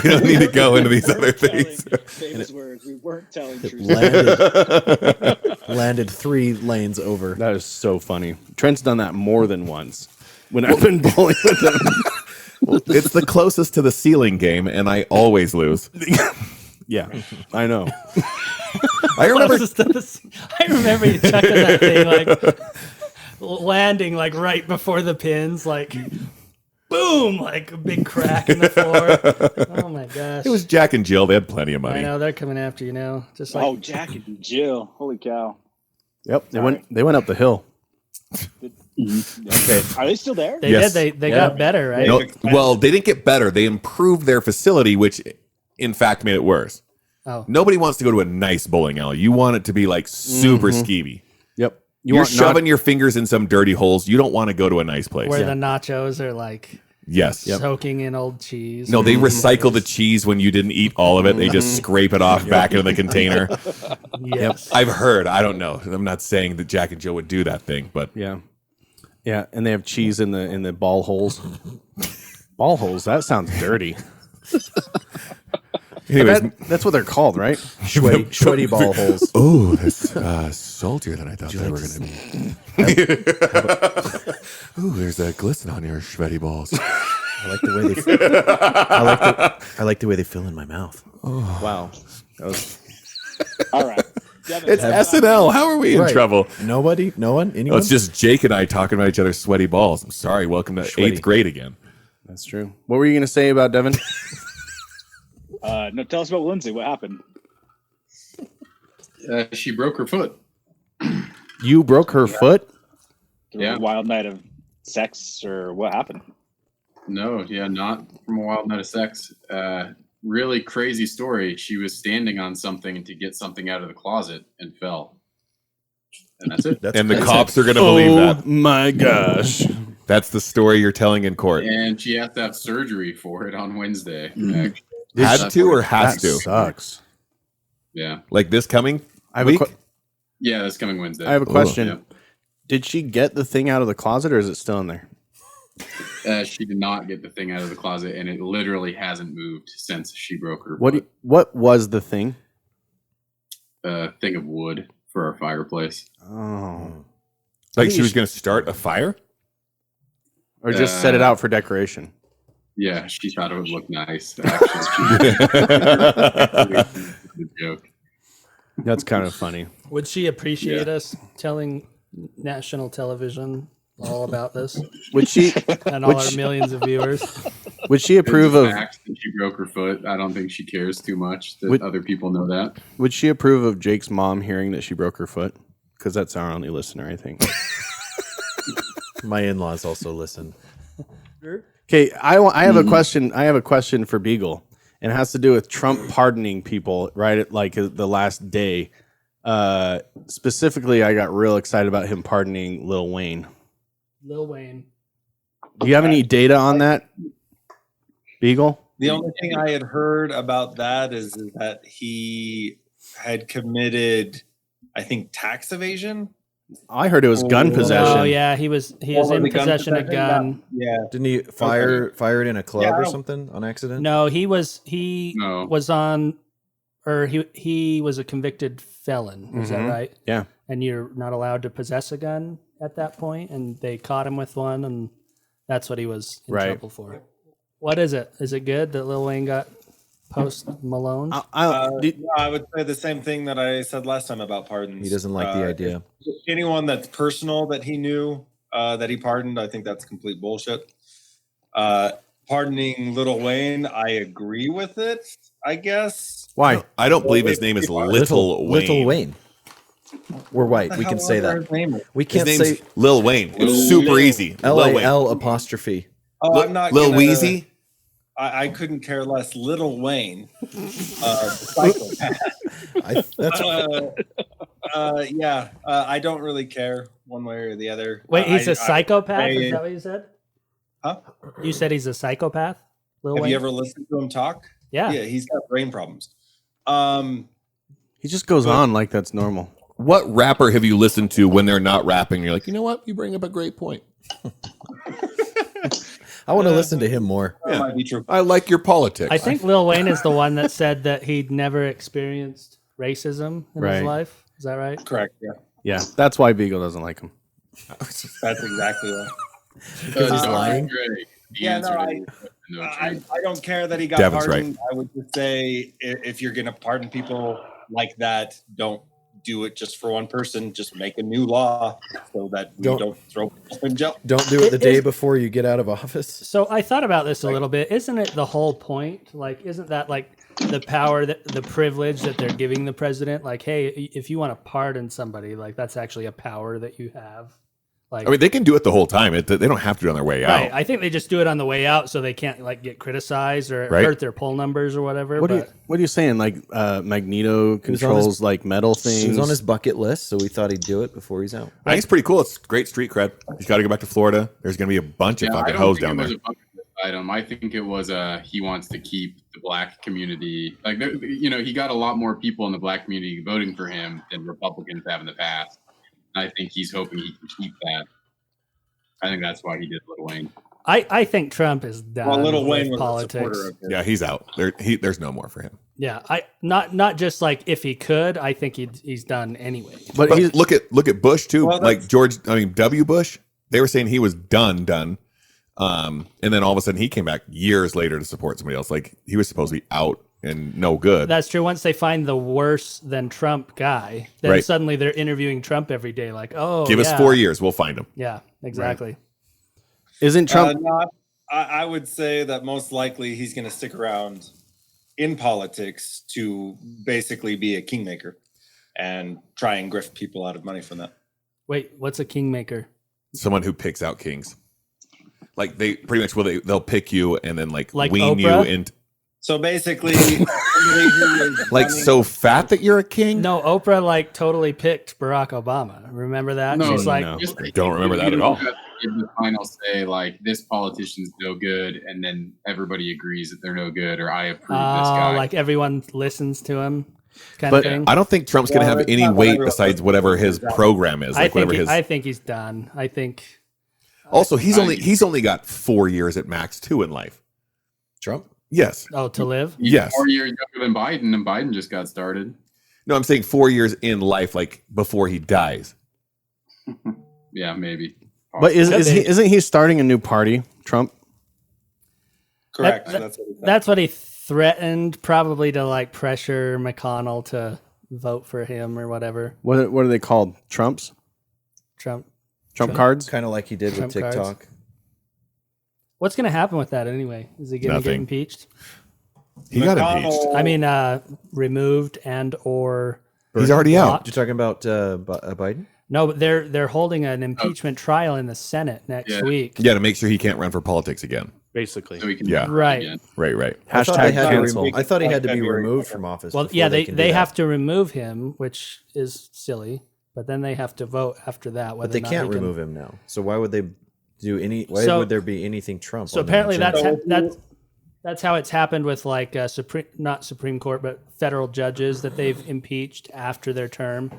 We don't need to go into these other things. Famous words. We weren't telling It truth. landed 3 lanes over. That is so funny. Trent's done that more than once when I've been bowling with him. It's the closest to the ceiling game, and I always lose. Yeah, I know. I remember I remember you chucking that thing like landing like right before the pins, like boom, like a big crack in the floor. Oh my gosh! it was Jack and Jill. They had plenty of money. I know they're coming after you now. Just like Jack and Jill. Holy cow. Yep, they went up the hill. Okay. Are they still there? they Yes. did. They got better, right? No, well, they didn't get better. They improved their facility, which in fact made it worse. Oh. Nobody wants to go to a nice bowling alley. You want it to be like super skeevy. Yep. You're want shoving your fingers in some dirty holes. You don't want to go to a nice place. Where the nachos are like Yes. soaking in old cheese. No, they recycle the cheese when you didn't eat all of it. They just scrape it off back into the container. Yes. I've heard. I don't know. I'm not saying that Jack and Jill would do that thing, but Yeah, and they have cheese in the ball holes. Ball holes. That sounds dirty. anyways, That's what they're called, right? Sweaty ball holes. oh, that's saltier than I thought they were going to be. Ooh, there's that glisten on your sweaty balls. I like the way I like the way they fill in my mouth. Wow. That was, All right. Devin, It's SNL. How are we in Right. trouble? Nobody? No one? Oh, Anyone? it's just Jake and I talking about each other's sweaty balls. I'm sorry. Welcome to Sweaty. 8th grade again. that's true. What were you going to say about Devin? no, tell us about Lindsay. What happened? She broke her foot. You broke her foot? Through Yeah. a wild night of sex, or what happened? No, yeah, not from a wild night of sex. Really crazy story. She was standing on something to get something out of the closet and fell. And that's it. That's And the crazy. cops are going to believe that. my gosh. That's the story you're telling in court. And she has to have surgery for it on Wednesday. Mm-hmm. actually. Had to or has That to? sucks. Yeah. Like this coming I have week? Yeah, that's coming Wednesday. I have a question. Yeah. Did she get the thing out of the closet, or is it still in there? She did not get the thing out of the closet, and it literally hasn't moved since she broke her What foot. what was the thing? A thing of wood for our fireplace. Oh. Like she was going to start a fire? Or just set it out for decoration. Yeah, she thought it would look nice. Actually, a joke. That's kind of funny. Would she appreciate us telling national television all about this Would she and all our millions of viewers? would she approve It's of a fact that she broke her foot. I don't think she cares too much that Would- other people know that. would she approve of Jake's mom hearing that she broke her foot? Because that's our only listener, I think. My in-laws also listen. Okay, I have a question. I have a question for Beagle, and it has to do with Trump pardoning people right at like the last day. Specifically, I got real excited about him pardoning Lil Wayne. Lil Wayne. Do you have any data on that, Beagle? The only thing I had heard about that is that he had committed, I think, tax evasion. I heard it was gun Oh, possession. Oh yeah, he was in the gun possession of gun. Yeah. Didn't he fire it in a club Yeah, I or don't- something on accident? No, he was No. on, or he was a convicted felon. Is that Mhm. right? Yeah. And you're not allowed to possess a gun at that point, and they caught him with one, and that's what he was in Right. trouble for. What is it? Is it good that Lil Wayne got post Malone? I would say the same thing that I said last time about pardons. He doesn't like the idea. Anyone that's personal that he knew that he pardoned, I think that's complete bullshit. Pardoning Little Wayne, I agree with it, I guess. Why? I don't believe his name is Little Wayne. Little Wayne. We're white. We can say However that. his name is. We His can't name's say Lil Wayne. It's super easy. Lil Wayne. L-A-L apostrophe. Oh, I'm not Lil gonna- Weezy. I couldn't care less. Little Wayne, psychopath. That's Yeah, I don't really care one way or the other. Wait, he's a a psychopath? Is I- that what you said? Huh? You said he's a psychopath? Lil Have Wayne? you ever listened to him talk? Yeah. Yeah, he's got brain problems. He just goes on like that's normal. What rapper have you listened to when they're not rapping? You're like, you know what? You bring up a great point. I want to listen to him more. That might be true. I like your politics. I think Lil Wayne is the one that said that he'd never experienced racism in Right. his life. Is that right? Correct. Yeah, Yeah, that's why Beagle doesn't like him. that's exactly right. Because he's Dr. lying. Dre, the Yeah, no, answer to I- your question. No I don't care that he got Devin's pardoned. I would just say if you're going to pardon people like that, don't do it just for one person. Just make a new law so that we don't throw people in jail. Don't do it the day before you get out of office. So I thought about this a little bit. Isn't it the whole point? Like, isn't that like the power, the privilege that they're giving the president? Like, hey, if you want to pardon somebody, like that's actually a power that you have. Like, I mean, they can do it the whole time. They don't have to do it on their way right. out. I think they just do it on the way out so they can't like get criticized or Right. hurt their poll numbers or whatever. What are you saying? Like Magneto controls like metal things. It was on his bucket list, so we thought he'd do it before he's out. I think it's pretty cool. It's great street cred. He's got to go back to Florida. There's going to be a bunch of I fucking don't hoes think down it was there. a bucket list item. I think it was he wants to keep the black community. Like, he got a lot more people in the black community voting for him than Republicans have in the past. I think he's hoping he can keep that. I think that's why he did Lil Wayne. I think Trump is done Well, Lil Wayne with was a politics. supporter of his. Yeah, he's out. There's no more for him. Yeah, not just like if he could. I think he's done anyway. But look at Bush too. Well, like W. Bush. They were saying he was done. And then all of a sudden he came back years later to support somebody else. Like he was supposed to be out and no good. That's true. Once they find the worse than Trump guy, then Right. suddenly they're interviewing Trump every day. Like, oh, Give us 4 years, we'll find him. Yeah, exactly. Isn't Trump? No, I would say that most likely he's going to stick around in politics to basically be a kingmaker and try and grift people out of money from that. Wait, what's a kingmaker? Someone who picks out kings. Like they pretty much they'll pick you and then like Like wean Oprah? you into So basically, somebody who is like running- so fat that you're a king. No, Oprah like totally picked Barack Obama. Remember that? No, She's like, no. Just- I don't remember that at all. Give the final say, like, this politician's no good, and then everybody agrees that they're no good, or I approve this guy. like everyone listens to him, kind But of thing. I don't think Trump's going to Well, have it's any not what weight everyone- besides whatever his program is. Like whatever his. I think he's done. I think Also, he's only got 4 years at max too in life. Trump? Yes. to live. He's Yes. 4 years younger than Biden, and Biden just got started. No, I'm saying 4 years in life, like before he dies. Yeah, maybe. But isn't he starting a new party, Trump? correct. That- That's what he said. That's what he threatened, probably to like pressure McConnell to vote for him or whatever. What are they called? Trumps? Trump. Trump cards? Kind of like he did Trump with cards. TikTok. What's going to happen with that anyway? Is he going to get Nothing. impeached? He got McConnell- impeached. I mean, removed and or He's already out. blocked. You're talking about Biden? No, but they're holding an impeachment trial in the Senate next Yeah. week. Yeah, to make sure he can't run for politics again. Basically. So he can Yeah. Right. again. Right. I thought they Hashtag had to cancel. I thought he had to be February. removed from office. Well, before yeah, can do they that. have to remove him, which is silly. But then they have to vote after that. But Whether they or not can't he can- remove him now. So why would they do any? Why So- would there be anything Trump? So on the apparently agenda? that's how it's happened with like not Supreme Court, but federal judges that they've impeached after their term.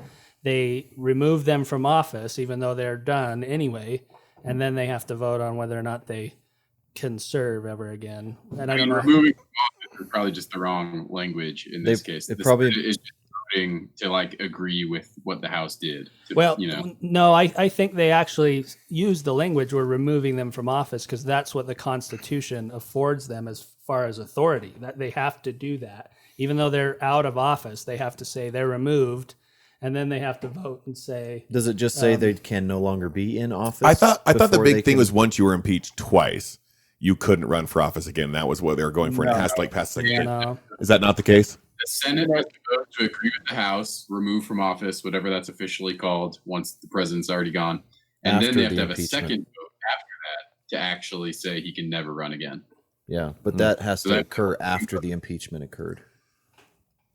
They remove them from office, even though they're done anyway, and then they have to vote on whether or not they can serve ever again. And I I don't mean, know. removing from office is probably just the wrong language in this case. it This probably- is just voting to like agree with what the House did. Well, you know, no, I think they actually use the language we're removing them from office because that's what the Constitution affords them as far as authority. That they have to do that. Even though they're out of office, they have to say they're removed, and then they have to vote and say, Does it just say they can no longer be in office? I thought the before they big thing can- was once you were impeached twice, you couldn't run for office again. That was what they were going for. And it has to like pass the second. no. Is that not the case? the Senate has to vote to agree with the House, remove from office, whatever that's officially called, once the president's already gone, and After then they have the to have a impeachment. second vote after that to actually say he can never run again. Yeah, but that has So to that- occur after the impeachment occurred.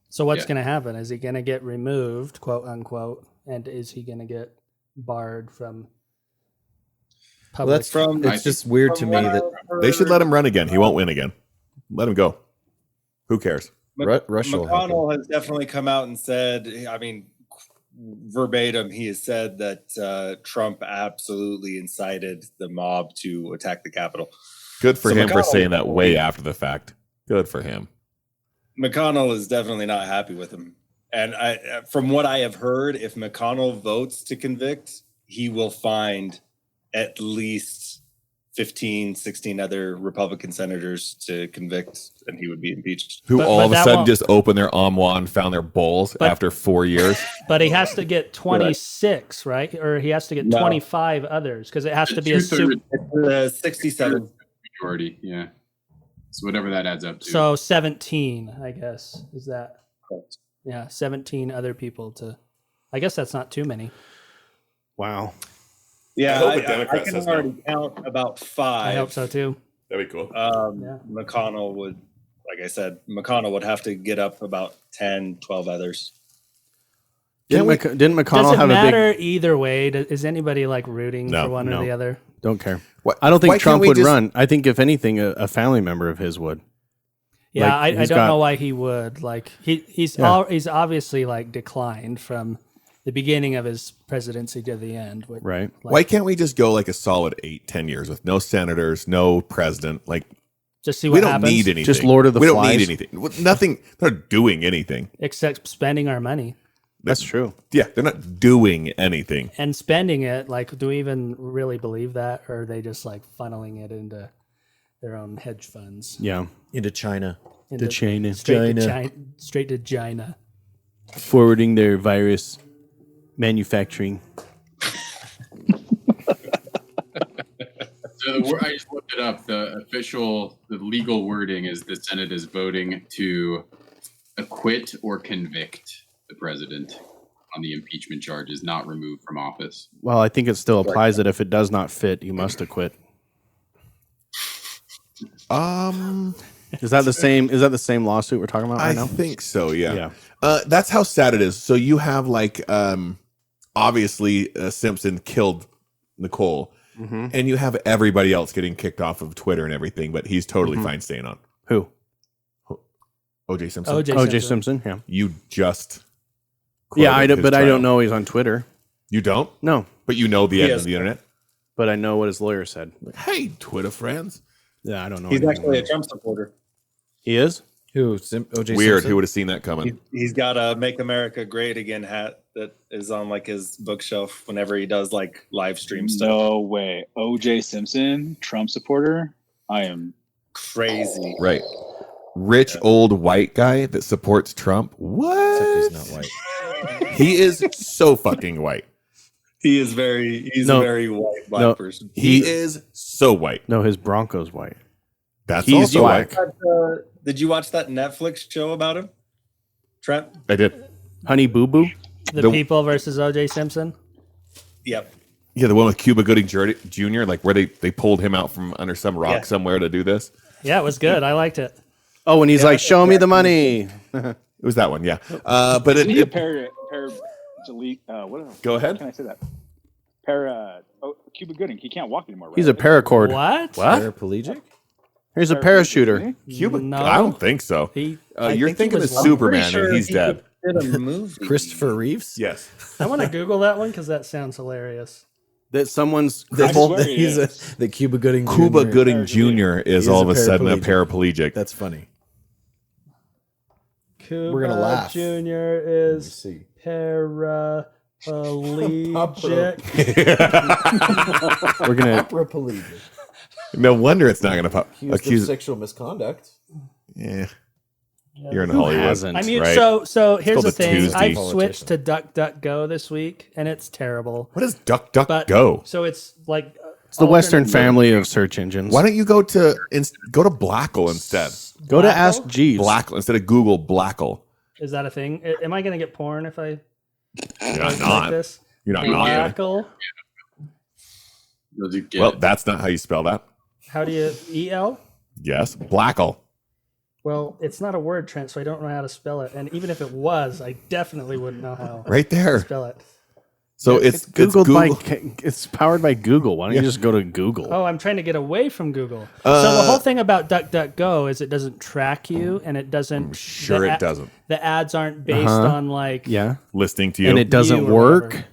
So what's Yeah. going to happen? Is he going to get removed, quote unquote, and is he going to get barred from Well, public? that's From- It's just weird to From me what that I've heard, They should let him run again. He won't win again. Let him go. Who cares? Russia will help him. McConnell has definitely come out and said, I mean, verbatim, he has said that Trump absolutely incited the mob to attack the Capitol. Good for So him for McConnell- saying that way after the fact. Good for him. McConnell is definitely not happy with him. And from what I have heard, if McConnell votes to convict, he will find at least 15, 16 other Republican senators to convict, and he would be impeached. Who But- all but of a that sudden won't- just opened their armoire and found their bowls But- after 4 years. But he has to get 26, right? Or he has to get No. 25 others because it has to be a Two-thirds super. 67. majority. Yeah. So whatever that adds up to. So 17, I guess, is that? Correct. Yeah, 17 other people to. I guess that's not too many. Wow. Yeah, I hope a I Democrat can says no. already count about 5. I hope so too. That'd be cool. Yeah. McConnell would, like I said, McConnell would have to get up about 10, 12 others. Didn't Does McConnell it have a matter either way? Is anybody like rooting No, for one no. or the other? big? Don't care. What- I don't why think can't Trump we would just- run. I think if anything, a family member of his would. Yeah, Like, I he's don't got- know why he would. Like he's Yeah. he's obviously like declined from the beginning of his presidency to the end. Right. Why can't we just go like a solid 8-10 years with no senators, no president? Like Just see we what don't happens. need anything. Just Lord of the We don't Flies. need anything. Nothing. They're not doing anything. Except spending our money That's true. Yeah, they're not doing anything. and spending it. Like, do we even really believe that, or are they just like funneling it into their own hedge funds? Yeah. Into China. Into, China. straight to China. China, straight to China. Forwarding their virus manufacturing. So I just looked it up. The legal wording is the Senate is voting to acquit or convict the president on the impeachment charges, not removed from office. Well, I think it still applies that if it does not fit, you must acquit. Is that the same? Is that the same lawsuit we're talking about right I now? think so. Yeah. Yeah. That's how sad it is. So you have like, obviously Simpson killed Nicole, and you have everybody else getting kicked off of Twitter and everything, but he's totally fine staying on. Who? O.J. Simpson. O.J. Simpson. Yeah. You just. Yeah, quoted his but I trial. don't know he's on Twitter. You don't, No, but you know the He end is. of the internet. but I know what his lawyer said. Hey, Twitter friends. Yeah, I don't know. He's anything actually a about it. Trump supporter. He is. Who? OJ Weird. Simpson? Who would have seen that coming? He's got a "Make America Great Again" hat that is on like his bookshelf whenever he does like live stream stuff. No way. OJ Simpson, Trump supporter. I am. Crazy. Right. Rich old white guy that supports Trump. Except What? he's not white. He is so fucking white. He's a No. very white black No. person. He is so white. No, his Bronco's white. That's He's also black. white. Did you watch that Netflix show about him, Trent? I did. Honey Boo Boo. The The- People versus O.J. Simpson. Yep. Yeah, the one with Cuba Gooding Jr., like where they pulled him out from under some rock Yeah. somewhere to do this. Yeah, it was good. I liked it. Oh, and he's like, "Show me the money." It was that one, yeah. But Isn't he a it what go ahead. can I say that? Cuba Gooding. He can't walk anymore. Right? He's a paracord. What? What? Paraplegic? He's a parachuter. Cuba, No. I don't think so. He, You're think he thinking of was- Superman, and he's he dead. did a movie. Christopher Reeves? Yes. I want to Google that one because that sounds hilarious. That someone's I crippled. swear he He's is. the Cuba Gooding Jr. Cuba Gooding Jr. is He is all a of a sudden a paraplegic. That's funny. Cuba We're gonna laugh. Jr. Let me is see. paraplegic. We're gonna. Paraplegic. No wonder it's not going to pop. Accused of Accused. sexual misconduct. Yeah. You're in Who Hollywood. hasn't? I mean, right? so here's called the a thing. Tuesday. I've Politician. switched to DuckDuckGo this week, and it's terrible. What is Duck Duck But Go? So it's like It's the Western alternate- family of search engines. Why don't you go to Blackle instead? Go to Blackle? Ask Jeeves. Blackle instead of Google Blackle. Is that a thing? Am I going to get porn if I You're not. like this? You're not. Not. Blackle? Those who get Well, it. that's not how you spell that. How do you EL? Yes, Blackle. Well, it's not a word, Trent, so I don't know how to spell it. And even if it was, I definitely wouldn't know how Right to there. spell it. So it's Googled Google. it's powered by Google. Why don't you just go to Google? Oh, I'm trying to get away from Google. So the whole thing about DuckDuckGo is it doesn't track you, and it doesn't. Sure, the it a- doesn't. The ads aren't based Uh-huh. on like. Yeah, Listening to you. and it doesn't or work. whatever.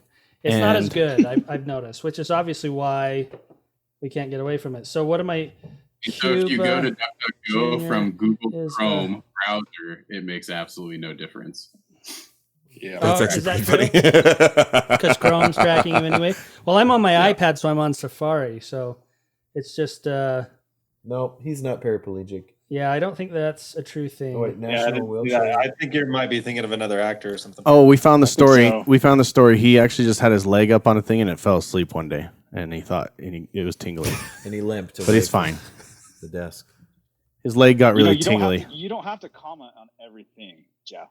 It's not as and- good. I've noticed, which is obviously why we can't get away from it. So what am I? So if you go to Cuba DuckDuckGo Jr. from Google is, Chrome browser, it makes absolutely no difference. Yeah. That's Oh, actually is that pretty funny. Because Chrome's tracking you anyway. Well, I'm on my iPad, so I'm on Safari. So It's just Nope, he's not paraplegic. yeah, I don't think that's a true thing. Oh, wait, National Wheelchair. Yeah, I think you might be thinking of another actor or something. Oh, we found the story. so. We found the story. He actually just had his leg up on a thing and it fell asleep one day, and he thought it was tingly, And he limped. but away he's from fine. The desk. His leg got really you don't tingly, have to, you don't have to comment on everything, Jeff.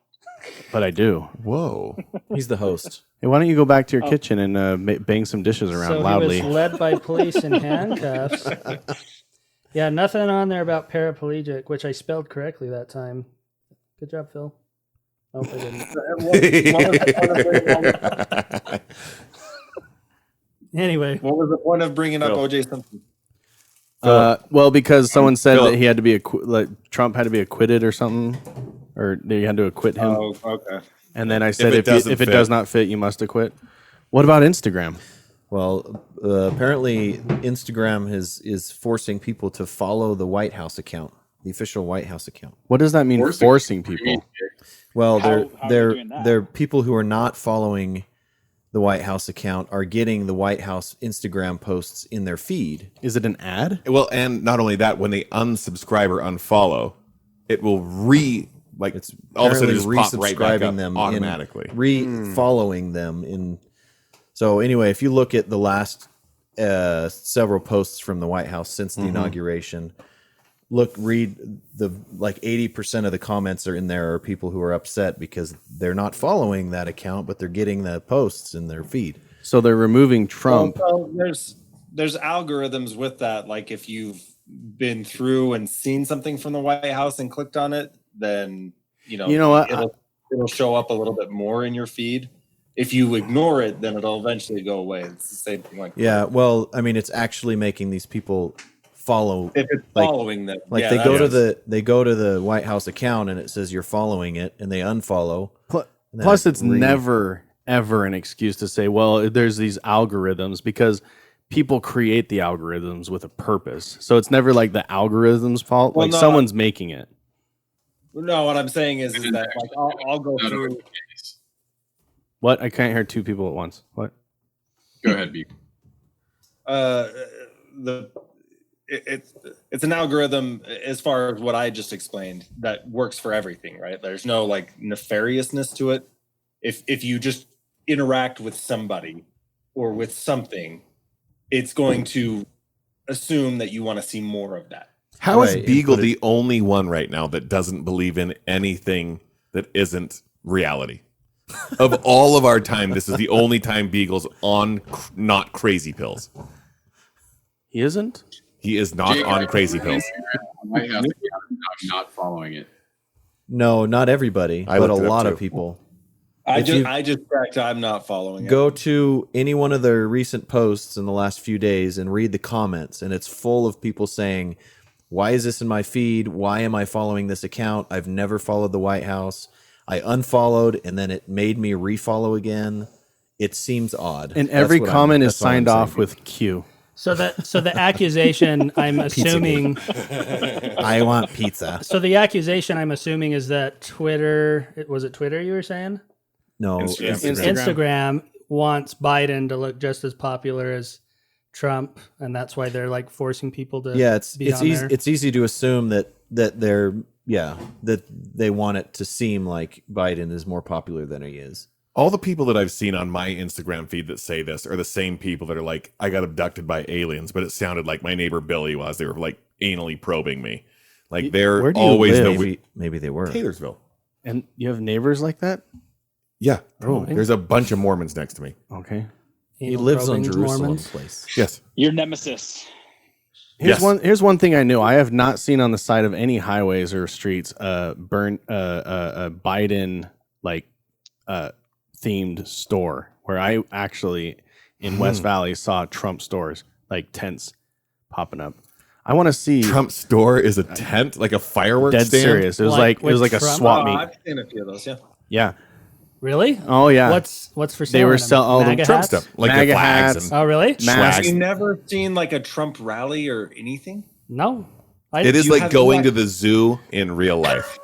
but I do. Whoa. He's the host. Hey, why don't you go back to your kitchen and bang some dishes around So loudly? he was led by police in handcuffs. Yeah, nothing on there about paraplegic, which I spelled correctly that time. Good job, Phil. Oh, I didn't. Anyway, What was the point of bringing up O.J. Simpson? Well, because someone said Philip. that he had to be Trump had to be acquitted or something, or they had to acquit him. Oh, okay. And then I said, it if doesn't it fit. does not fit, you must acquit. What about Instagram? Well, apparently Instagram is forcing people to follow the White House account, the official White House account. What does that mean? Forcing Forcing people. Well, How are they doing that? they're people who are not following the White House account are getting the White House Instagram posts in their feed. Is it an ad? Well, and not only that, when they unsubscribe or unfollow, it will It's all of a sudden apparently just pop right back resubscribing up them automatically. re-following them in. So anyway, if you look at the last several posts from the White House since the inauguration, read the 80% of the comments are in there are people who are upset because they're not following that account, but they're getting the posts in their feed. So they're removing Trump. Well, there's algorithms with that. Like if you've been through and seen something from the White House and clicked on it, then You know what? it'll show up a little bit more in your feed. If you ignore it, then it'll eventually go away. It's the same thing. Like Yeah, well, I mean, it's actually making these people follow. if it's like- following them, Like yeah, they go that's- to the White House account and it says you're following it, and they unfollow. And then Plus, it's re- never ever an excuse to say, "Well, there's these algorithms," because people create the algorithms with a purpose. So it's never like the algorithm's fault. Well, like no, someone's making it. No, what I'm saying is that like I'll go Not always through. the case. What? I can't hear two people at once. What? Go ahead, B. It's an algorithm as far as what I just explained that works for everything, right? There's no like nefariousness to it. If you just interact with somebody or with something, it's going to assume that you want to see more of that. How is Right, Beagle but the only one right now that doesn't believe in anything that isn't reality? Of all of our time, this is the only time Beagle's on not crazy pills. He isn't. He is not Jake, on crazy pills. White House account, I'm not following it. No, not everybody, I but a looked it up lot too. of people. I If you- just checked. I'm not following it. Go to any one of their recent posts in the last few days and read the comments, and it's full of people saying, "Why is this in my feed? Why am I following this account? I've never followed the White House. I unfollowed, and then it made me refollow again. It seems odd." And That's every what comment is that's all I'm signed off saying. with Q. so the accusation I'm assuming. "I want pizza." So the accusation I'm assuming is that Twitter. Was it Twitter you were saying? No, Instagram wants Biden to look just as popular as Trump, and that's why they're like forcing people to. Yeah, it's be on easy. there. It's easy to assume that they're that they want it to seem like Biden is more popular than he is. All the people that I've seen on my Instagram feed that say this are the same people that are like, I got abducted by aliens, but it sounded like my neighbor Billy was. They were like anally probing me. Like they're Where do you always live? the Maybe they were. Taylorsville. And you have neighbors like that? Yeah. Oh, There's a bunch of Mormons next to me. Okay. He Anal lives on probing Jerusalem Mormons. Place. Yes. Your nemesis. Here's Yes. Here's one thing I knew. I have not seen on the side of any highways or streets a Biden themed store where I actually in West Valley saw Trump stores like tents popping up. I want to see Trump store is a tent, like a fireworks dead stand. serious. It was Like like it was with like a Trump? swap Oh, meet. I've seen a few of those. Yeah. Yeah. Really? Oh yeah. What's for sale? They were in them? selling all the MAGA Trump hats? stuff, like MAGA the flags hats. and Oh really? Masks. Have you never seen like a Trump rally or anything? No. It is you like have going like- to the zoo in real life.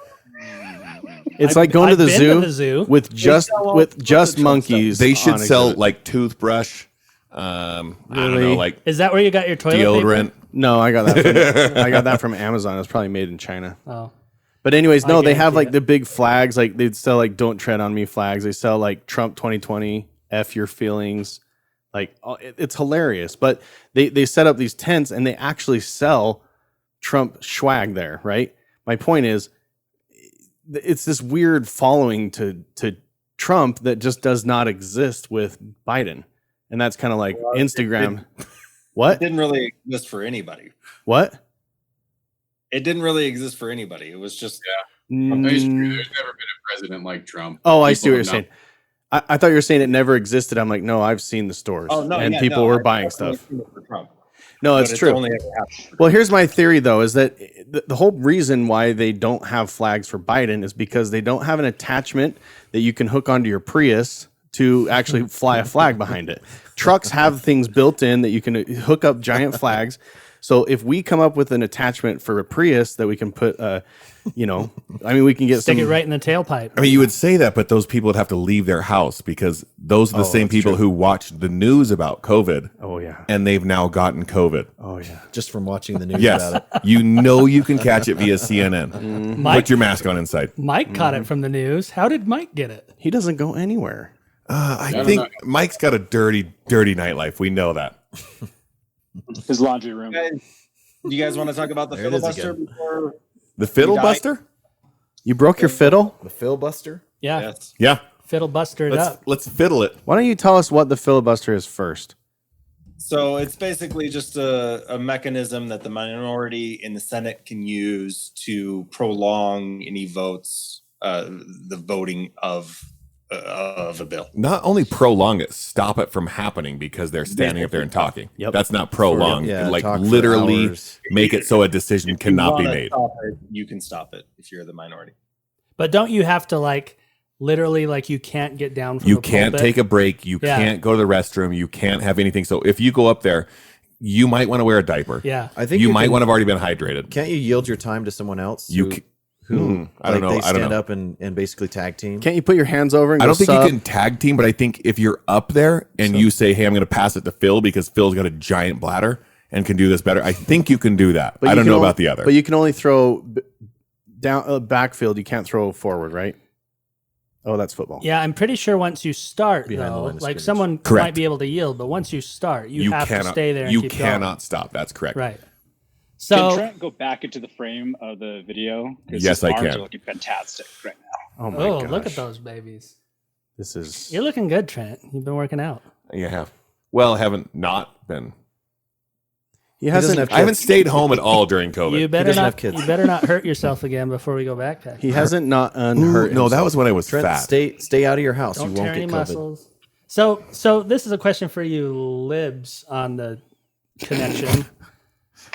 It's I've- like going to I've the been zoo, to the zoo. with just sell all with sorts just of Trump stuff. monkeys. They should on sell exhibit. like toothbrush. I don't Really? know, like Is that where you got your toilet deodorant. paper? No, I got that from Amazon. It's probably made in China. Oh, But anyways, no, I they have guarantee like it. the big flags. Like they'd sell like "Don't Tread on Me" flags. They sell like Trump 2020, F your feelings. Like it's hilarious. But they set up these tents and they actually sell Trump swag there, right? My point is, it's this weird following to Trump that just does not exist with Biden, and that's kind of like Instagram. It What? didn't really exist for anybody. What? It didn't really exist for anybody. It was just It's true. There's Mm, never been a president like Trump. oh, I People see what you're have not- saying. I thought you were saying it never existed. I'm like, no, I've seen the stores, and people were buying stuff. For Trump. No, But it's true. Only ever happened. Well, here's my theory, though, is that the whole reason why they don't have flags for Biden is because they don't have an attachment that you can hook onto your Prius to actually fly a flag behind it. Trucks have things built in that you can hook up giant flags. So if we come up with an attachment for a Prius that we can put, we can get stick some. it right in the tailpipe. I mean, you would say that, but those people would have to leave their house because those are the same that's people true. who watched the news about COVID Oh yeah. and they've now gotten COVID. Oh yeah. Just from watching the news Yes, about it. you know you can catch it via CNN. Mike, Put your mask on inside. Mike caught it from the news. How did Mike get it? He doesn't go anywhere. I don't think know. Mike's got a dirty nightlife. We know that. His laundry room. Do you guys want to talk about the There it is filibuster again. before? The fiddlebuster? You broke your fiddle? The filibuster? Yeah, Yes. Yeah. fiddle buster it up. Let's fiddle it. Why don't you tell us what the filibuster is first? So it's basically just a mechanism that the minority in the Senate can use to prolong any votes, the voting of a bill. Not only prolong it, stop it from happening because they're standing up there and talking. Yep. That's not prolong. Yeah, like talk for literally hours. make it so a decision If you cannot be wanna made. stop it, you can stop it if you're the minority. But don't you have to literally you can't get down from You the can't pulpit? take a break. You Yeah. can't go to the restroom. You can't have anything. So if you go up there, you might want to wear a diaper. Yeah. I think You you might can- want to have already been hydrated. Can't you yield your time to someone else? You who, ca- who I don't know. They I don't stand know. up and basically tag team. Can't you put your hands over and I go don't think sub? you can tag team, but I think if you're up there and you say, "Hey, I'm going to pass it to Phil because Phil's got a giant bladder and can do this better," I think you can do that. But I you don't can know only- about the other. But you can only throw down backfield. You can't throw forward, right? Oh, that's football. Yeah, I'm pretty sure once you start, Behind the though, line of scrimmage. someone Correct. might be able to yield, but once you start, you have cannot to stay there and You keep cannot stop. That's correct. going. Right. Can So, Trent go back into the frame of the video? 'Cause Yes, his I arms can. are looking fantastic right now. Oh my oh, gosh. look at those babies. This is. You're looking good, Trent. You've been working out. You have. Well, haven't not been. He doesn't hasn't. have I haven't stayed home at all during COVID. You better doesn't not. have kids. You better not hurt yourself again before we go backpack. He hasn't not Ooh, unhurt. no, that himself. was when I was Trent, fat. stay out of your house. Don't you tear won't any get COVID. muscles. So this is a question for you, libs, on the connection.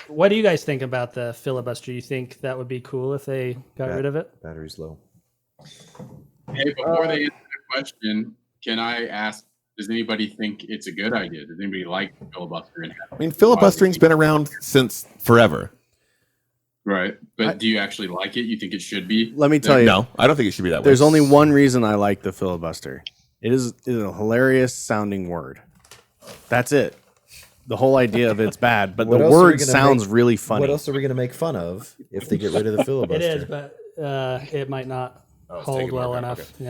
What do you guys think about the filibuster? You think that would be cool if they got rid of it? Battery's low. Hey, before they answer the question, can I ask? Does anybody think it's a good idea? Does anybody like filibuster? I mean, filibustering's been around since forever. Right, but do you actually like it? You think it should be? Let me tell you. No, I don't think it should be that way. There's only one reason I like the filibuster. It is a hilarious sounding word. That's it. The whole idea of it's bad, but What the else are we word gonna sounds make- really funny. What else are we going to make fun of if they get rid of the filibuster? It is, but it might not it's hold taking well more time, enough. okay.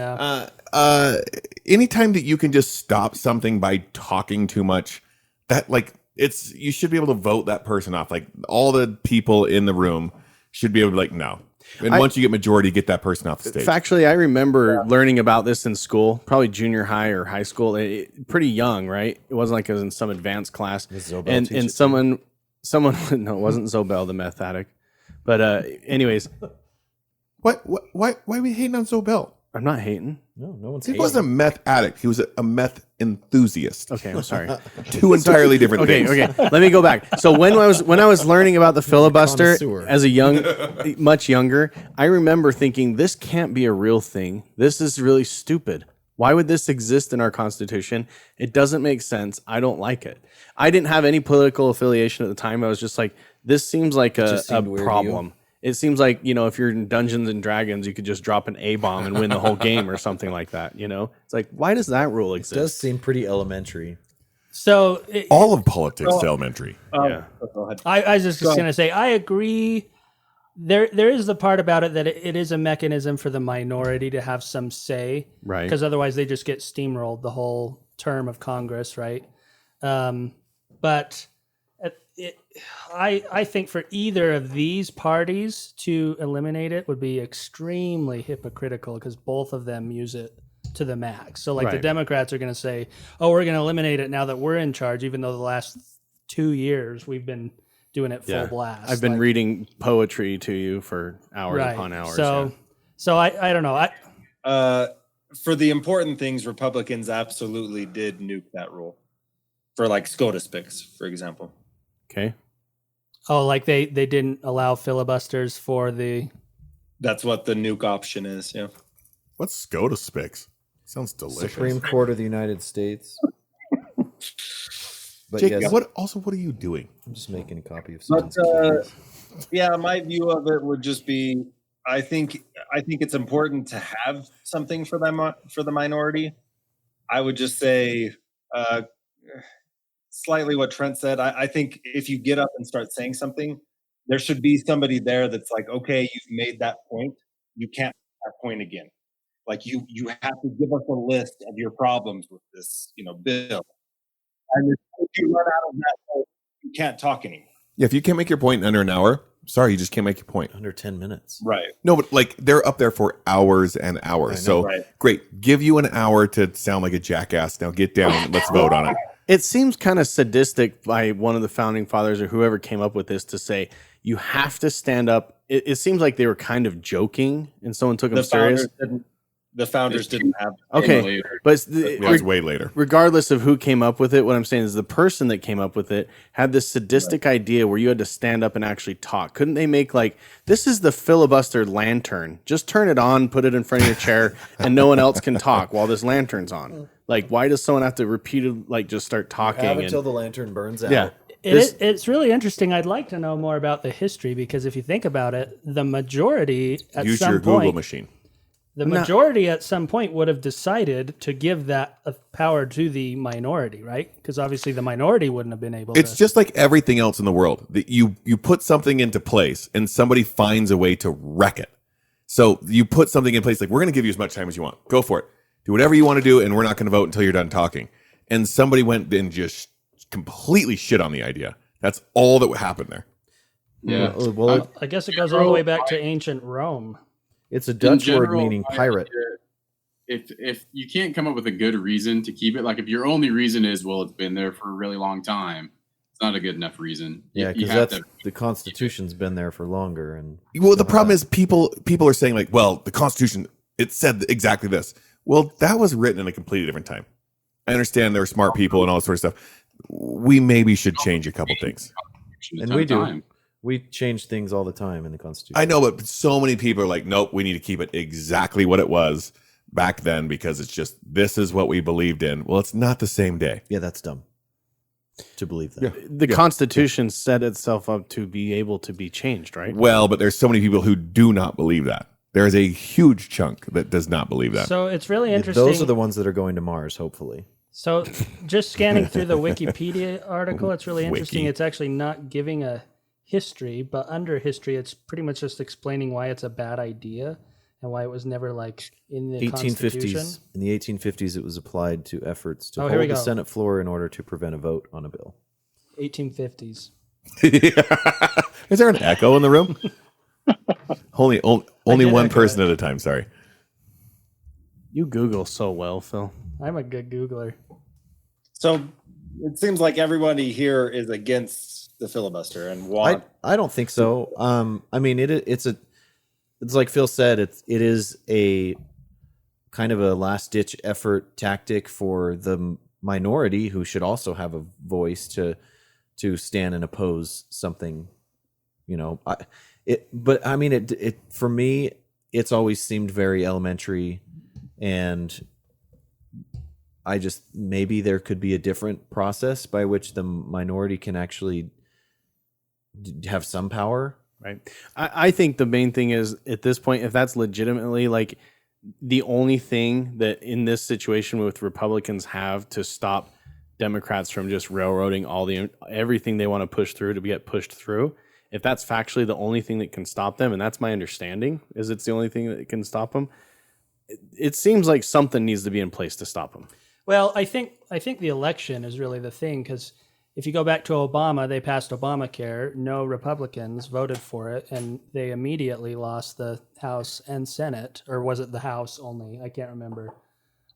Yeah. Anytime that you can just stop something by talking too much, that you should be able to vote that person off. Like all the people in the room should be able to be like, no. And once you get majority, get that person off the stage. Factually, I remember learning about this in school, probably junior high or high school. Pretty young, right? It wasn't like it was in some advanced class. Does Zobel And teach it someone no, it wasn't Zobel, the meth addict. But anyways, Why are we hating on Zobel? I'm not hating. No one's He hating. wasn't a meth addict. He was a meth enthusiast. Okay, I'm sorry. Two entirely different Okay, things. okay. Let me go back. So when I was learning about the filibuster connoisseur. as a much younger, I remember thinking this can't be a real thing. This is really stupid. Why would this exist in our Constitution? It doesn't make sense. I don't like it. I didn't have any political affiliation at the time. I was just like, this seems like a just seemed weird to you? problem. It seems like, if you're in Dungeons and Dragons, you could just drop an A-bomb and win the whole game or something like that, It's like, why does that rule It exist? does seem pretty elementary. So All of politics is elementary. Yeah. Go ahead. I was just Go going to say, I agree. There is the part about it that it is a mechanism for the minority to have some say, Right. because otherwise they just get steamrolled the whole term of Congress, right? But I think for either of these parties to eliminate it would be extremely hypocritical, because both of them use it to the max. So like the Right. Democrats are going to say, oh, we're going to eliminate it now that we're in charge, even though the last 2 years we've been doing it full blast. I've been Like, reading poetry to you for hours upon hours. So I don't know. For the important things, Republicans absolutely did nuke that rule. For like SCOTUS picks, for example. Okay. Oh, like they didn't allow filibusters for the. That's what the nuke option is. Yeah. What's SCOTUS picks? Sounds delicious. Supreme Court of the United States. But Jake, yes, what are you doing? I'm just making a copy of But something. yeah, my view of it would just be, I think it's important to have something for them, for the minority. I would just say slightly what Trent said. I think if you get up and start saying something, there should be somebody there that's like, okay, you've made that point. You can't make that point again. Like you have to give us a list of your problems with this, bill. And if you run out of that, you can't talk anymore. Yeah, if you can't make your point in under an hour, sorry, you just can't make your point. Under 10 minutes. Right. No, but like they're up there for hours and hours. So right. great. Give you an hour to sound like a jackass. Now get down and let's vote on it. It seems kind of sadistic by one of the founding fathers or whoever came up with this to say you have to stand up. It seems like they were kind of joking and someone took them serious. The founders didn't have. Okay, but It was way later. regardless of who came up with it, what I'm saying is the person that came up with it had this sadistic idea where you had to stand up and actually talk. Couldn't they make like, this is the filibuster lantern. Just turn it on, put it in front of your chair, and no one else can talk while this lantern's on. Like, why does someone have to repeatedly just start talking? Have until the lantern burns out. Yeah. It's really interesting. I'd like to know more about the history, because if you think about it, the majority at Use some your point, Google machine. the majority at some point would have decided to give that power to the minority, right? Because obviously the minority wouldn't have been able It's to. just like everything else in the world. That you put something into place and somebody finds a way to wreck it. So you put something in place, like, we're going to give you as much time as you want. Go for it. Do whatever you want to do, and we're not going to vote until you're done talking. And somebody went and just completely shit on the idea. That's all that happened there. Yeah. Well, I guess it goes all the way back to ancient Rome. it's a Dutch word general, meaning I pirate. If you can't come up with a good reason to keep it, like if your only reason is, well, it's been there for a really long time, it's not a good enough reason. Yeah, You because have that's to- the Constitution's been there for longer. And Well, the problem is people are saying, like, well, the Constitution, it said exactly this. Well, that was written in a completely different time. I understand there were smart people and all sorts of stuff. We maybe should change a couple things. And we do. We change things all the time in the Constitution. I know, but so many people are like, nope, we need to keep it exactly what it was back then, because it's just, this is what we believed in. Well, it's not the same day. Yeah, that's dumb to believe that. The Constitution set itself up to be able to be changed, right? Well, but there's so many people who do not believe that. There is a huge chunk that does not believe that. So it's really interesting. Those are the ones that are going to Mars, hopefully. So just scanning through the Wikipedia article, it's really interesting. Wiki. It's actually not giving a history, but under history, it's pretty much just explaining why it's a bad idea and why it was never like in the Constitution. 1850s. In the 1850s, it was applied to efforts to Oh, here we hold the go. Senate floor in order to prevent a vote on a bill. 1850s. Is there an echo in the room? only did one echo person at a time. Sorry. You Google so well, Phil. I'm a good Googler. So it seems like everybody here is against the filibuster and want. I don't think so. I mean, it's like Phil said, it is a kind of a last ditch effort tactic for the minority, who should also have a voice to stand and oppose something. But I mean, it for me, it's always seemed very elementary, and maybe there could be a different process by which the minority can actually have some power. Right. I think the main thing is, at this point, if that's legitimately like the only thing that in this situation with Republicans have to stop Democrats from just railroading everything they want to push through to get pushed through. If that's factually the only thing that can stop them, and that's my understanding, is it's the only thing that can stop them, it seems like something needs to be in place to stop them. Well, I think the election is really the thing, because if you go back to Obama, they passed Obamacare. No Republicans voted for it, and they immediately lost the House and Senate. Or was it the House only? I can't remember.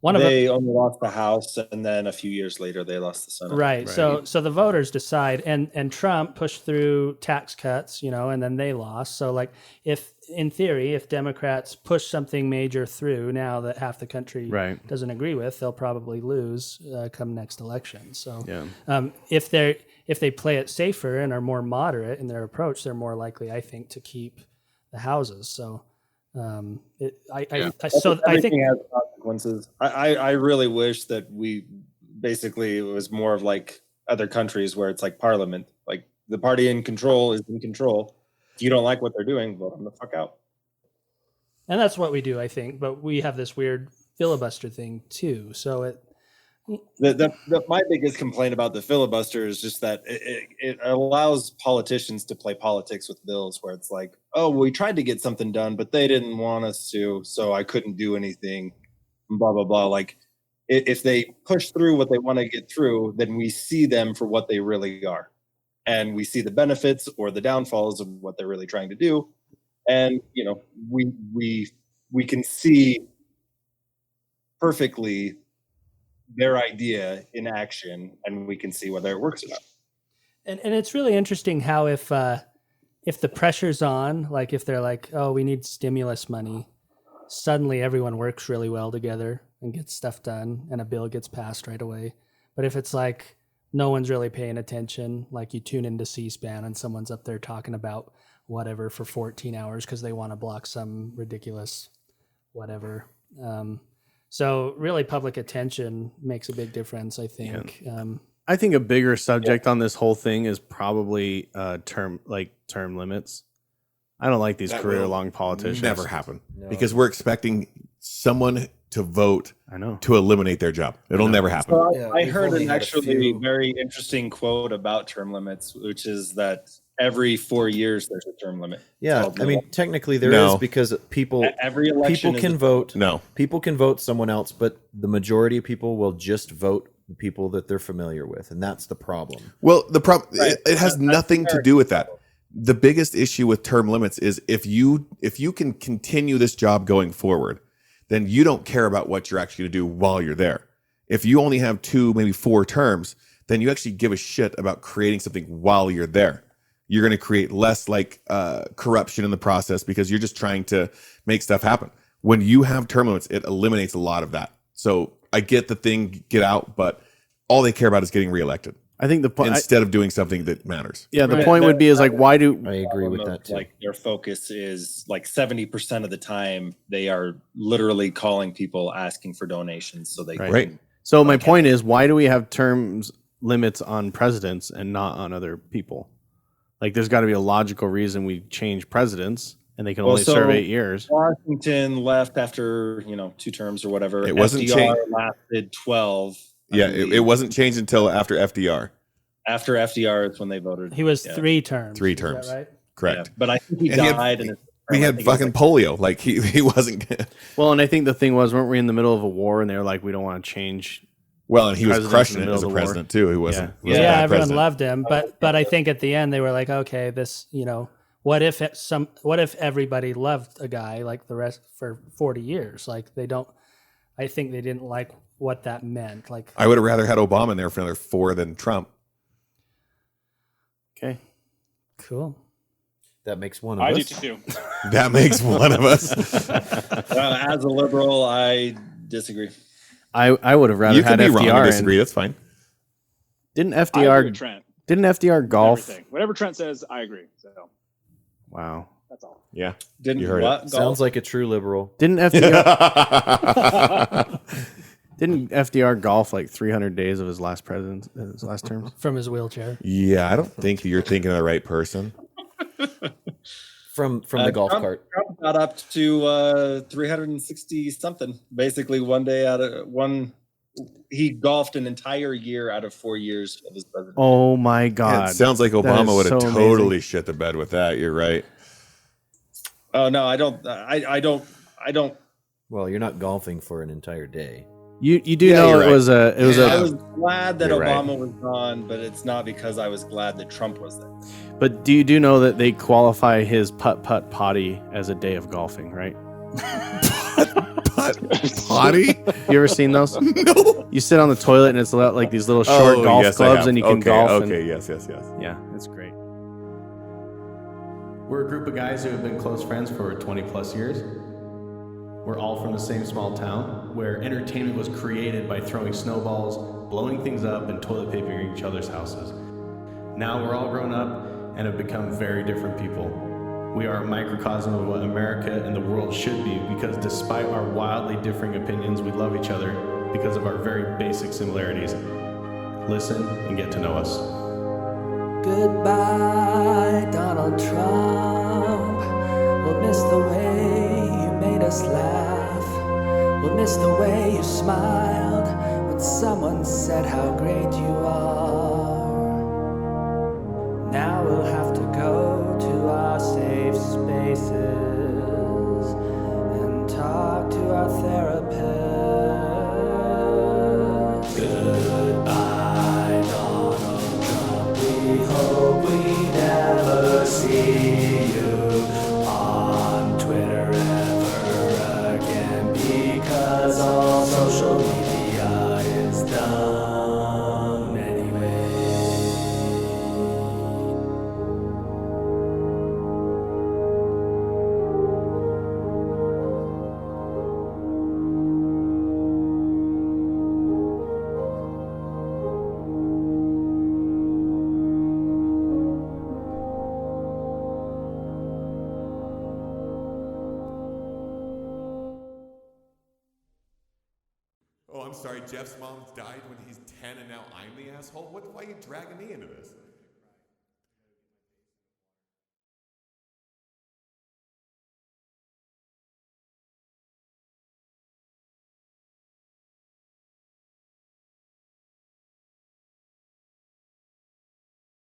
They only lost the House, and then a few years later, they lost the Senate. Right. So the voters decide, and Trump pushed through tax cuts, and then they lost. So, like, if in theory, if Democrats push something major through now that half the country doesn't agree with, they'll probably lose come next election. So, if they play it safer and are more moderate in their approach, they're more likely, I think, to keep the houses. So. I think has consequences. I really wish that we basically it was more of like other countries where it's like Parliament, like the party in control is in control. If you don't like what they're doing, vote them the fuck out. And that's what we do, I think. But we have this weird filibuster thing too. So my biggest complaint about the filibuster is just that it allows politicians to play politics with bills where it's like, oh, we tried to get something done, but they didn't want us to, so I couldn't do anything, blah, blah, blah. Like, if they push through what they want to get through, then we see them for what they really are. And we see the benefits or the downfalls of what they're really trying to do. And, we can see perfectly their idea in action, and we can see whether it works or not. And it's really interesting how if the pressure's on, like if they're like, oh, we need stimulus money, suddenly everyone works really well together and gets stuff done, and a bill gets passed right away. But if it's like no one's really paying attention, like you tune into C-SPAN and someone's up there talking about whatever for 14 hours because they want to block some ridiculous whatever. So really public attention makes a big difference, I think. Yeah. I think a bigger subject on this whole thing is probably term limits. I don't like these career-long politicians. Never happen because we're expecting someone to vote to eliminate their job. It'll never happen. So I heard an actually very interesting quote about term limits, which is that every 4 years there's a term limit. Yeah, I mean, technically there is because every election people can vote. No, people can vote someone else, but the majority of people will just vote the people that they're familiar with, and that's the problem. Well, the problem it has nothing to do with that. The biggest issue with term limits is if you can continue this job going forward, then you don't care about what you're actually going to do while you're there. If you only have 2, maybe 4 terms, then you actually give a shit about creating something while you're there. You're going to create less corruption in the process because you're just trying to make stuff happen. When you have term limits, it eliminates a lot of that. So I get the thing, get out, but all they care about is getting reelected. I think the point instead of doing something that matters. Yeah, the point would be is like, why do I agree with that too? Like their focus is like 70% of the time they are literally calling people asking for donations so they can. So my point is, why do we have terms limits on presidents and not on other people? Like, there's got to be a logical reason we change presidents and they can only serve 8 years. Washington left after 2 terms or whatever. It wasn't FDR lasted 12. Yeah, it wasn't changed until after FDR. After FDR is when they voted. He was 3 terms. 3 terms. Is that right? Correct. Yeah, but I think he died. We had fucking polio. Like he wasn't. Well, and I think the thing was, weren't we in the middle of a war and they were like, we don't want to change. Well, and he was crushing it as a president too. He wasn't. Yeah, everyone president. Loved him, but I think at the end they were like, okay, this, what if everybody loved a guy like the rest for 40 years? Like I think they didn't like what that meant. Like, I would have rather had Obama in there for another 4 than Trump. Okay, cool. That makes one of us. I do too. That makes one of us. As a liberal, I disagree. I would have rather had FDR. You can be wrong and disagree. That's fine. Didn't I agree with Trent. Didn't FDR golf? Everything. Whatever Trent says, I agree. So, wow, that's all. Yeah, didn't you heard it. Sounds like a true liberal. Didn't FDR? Didn't FDR golf like 300 days of his last term from his wheelchair? Yeah, I don't think you're thinking of the right person. From the golf cart. Trump got up to 360 something, basically one he golfed an entire year out of 4 years of his presidency. Oh my Yeah, God. it sounds like That Obama is would have so totally amazing. shit the bed with that. You're right. Oh no, I don't. Well, you're not golfing for an entire day. You do Yeah, know you're it right. was a I was glad that You're right. Obama was gone, but it's not because I was glad that Trump was there. but do you do know that they qualify his putt potty as a day of golfing, right? Potty? You ever seen those? No. You sit on the toilet and it's like these little short golf yes, I clubs have. and you can okay, golf. Okay, and, yes. yeah, it's great. We're a group of guys who have been close friends for 20 plus years. We're all from the same small town where entertainment was created by throwing snowballs, blowing things up, and toilet papering each other's houses. Now we're all grown up and have become very different people. We are a microcosm of what America and the world should be because despite our wildly differing opinions, we love each other because of our very basic similarities. Listen and get to know us. Goodbye, Donald Trump. We'll miss the way you made us laugh. We'll miss the way you smiled when someone said how great you are. Now we'll have to go to our safe spaces and talk to our therapist. Goodbye, Donald Trump. We hope we never see you on Twitter ever again because all social media is done anyway. Oh, I'm sorry. Jeff's mom died when he's 10 and now I'm the asshole? Why are you dragging me into this?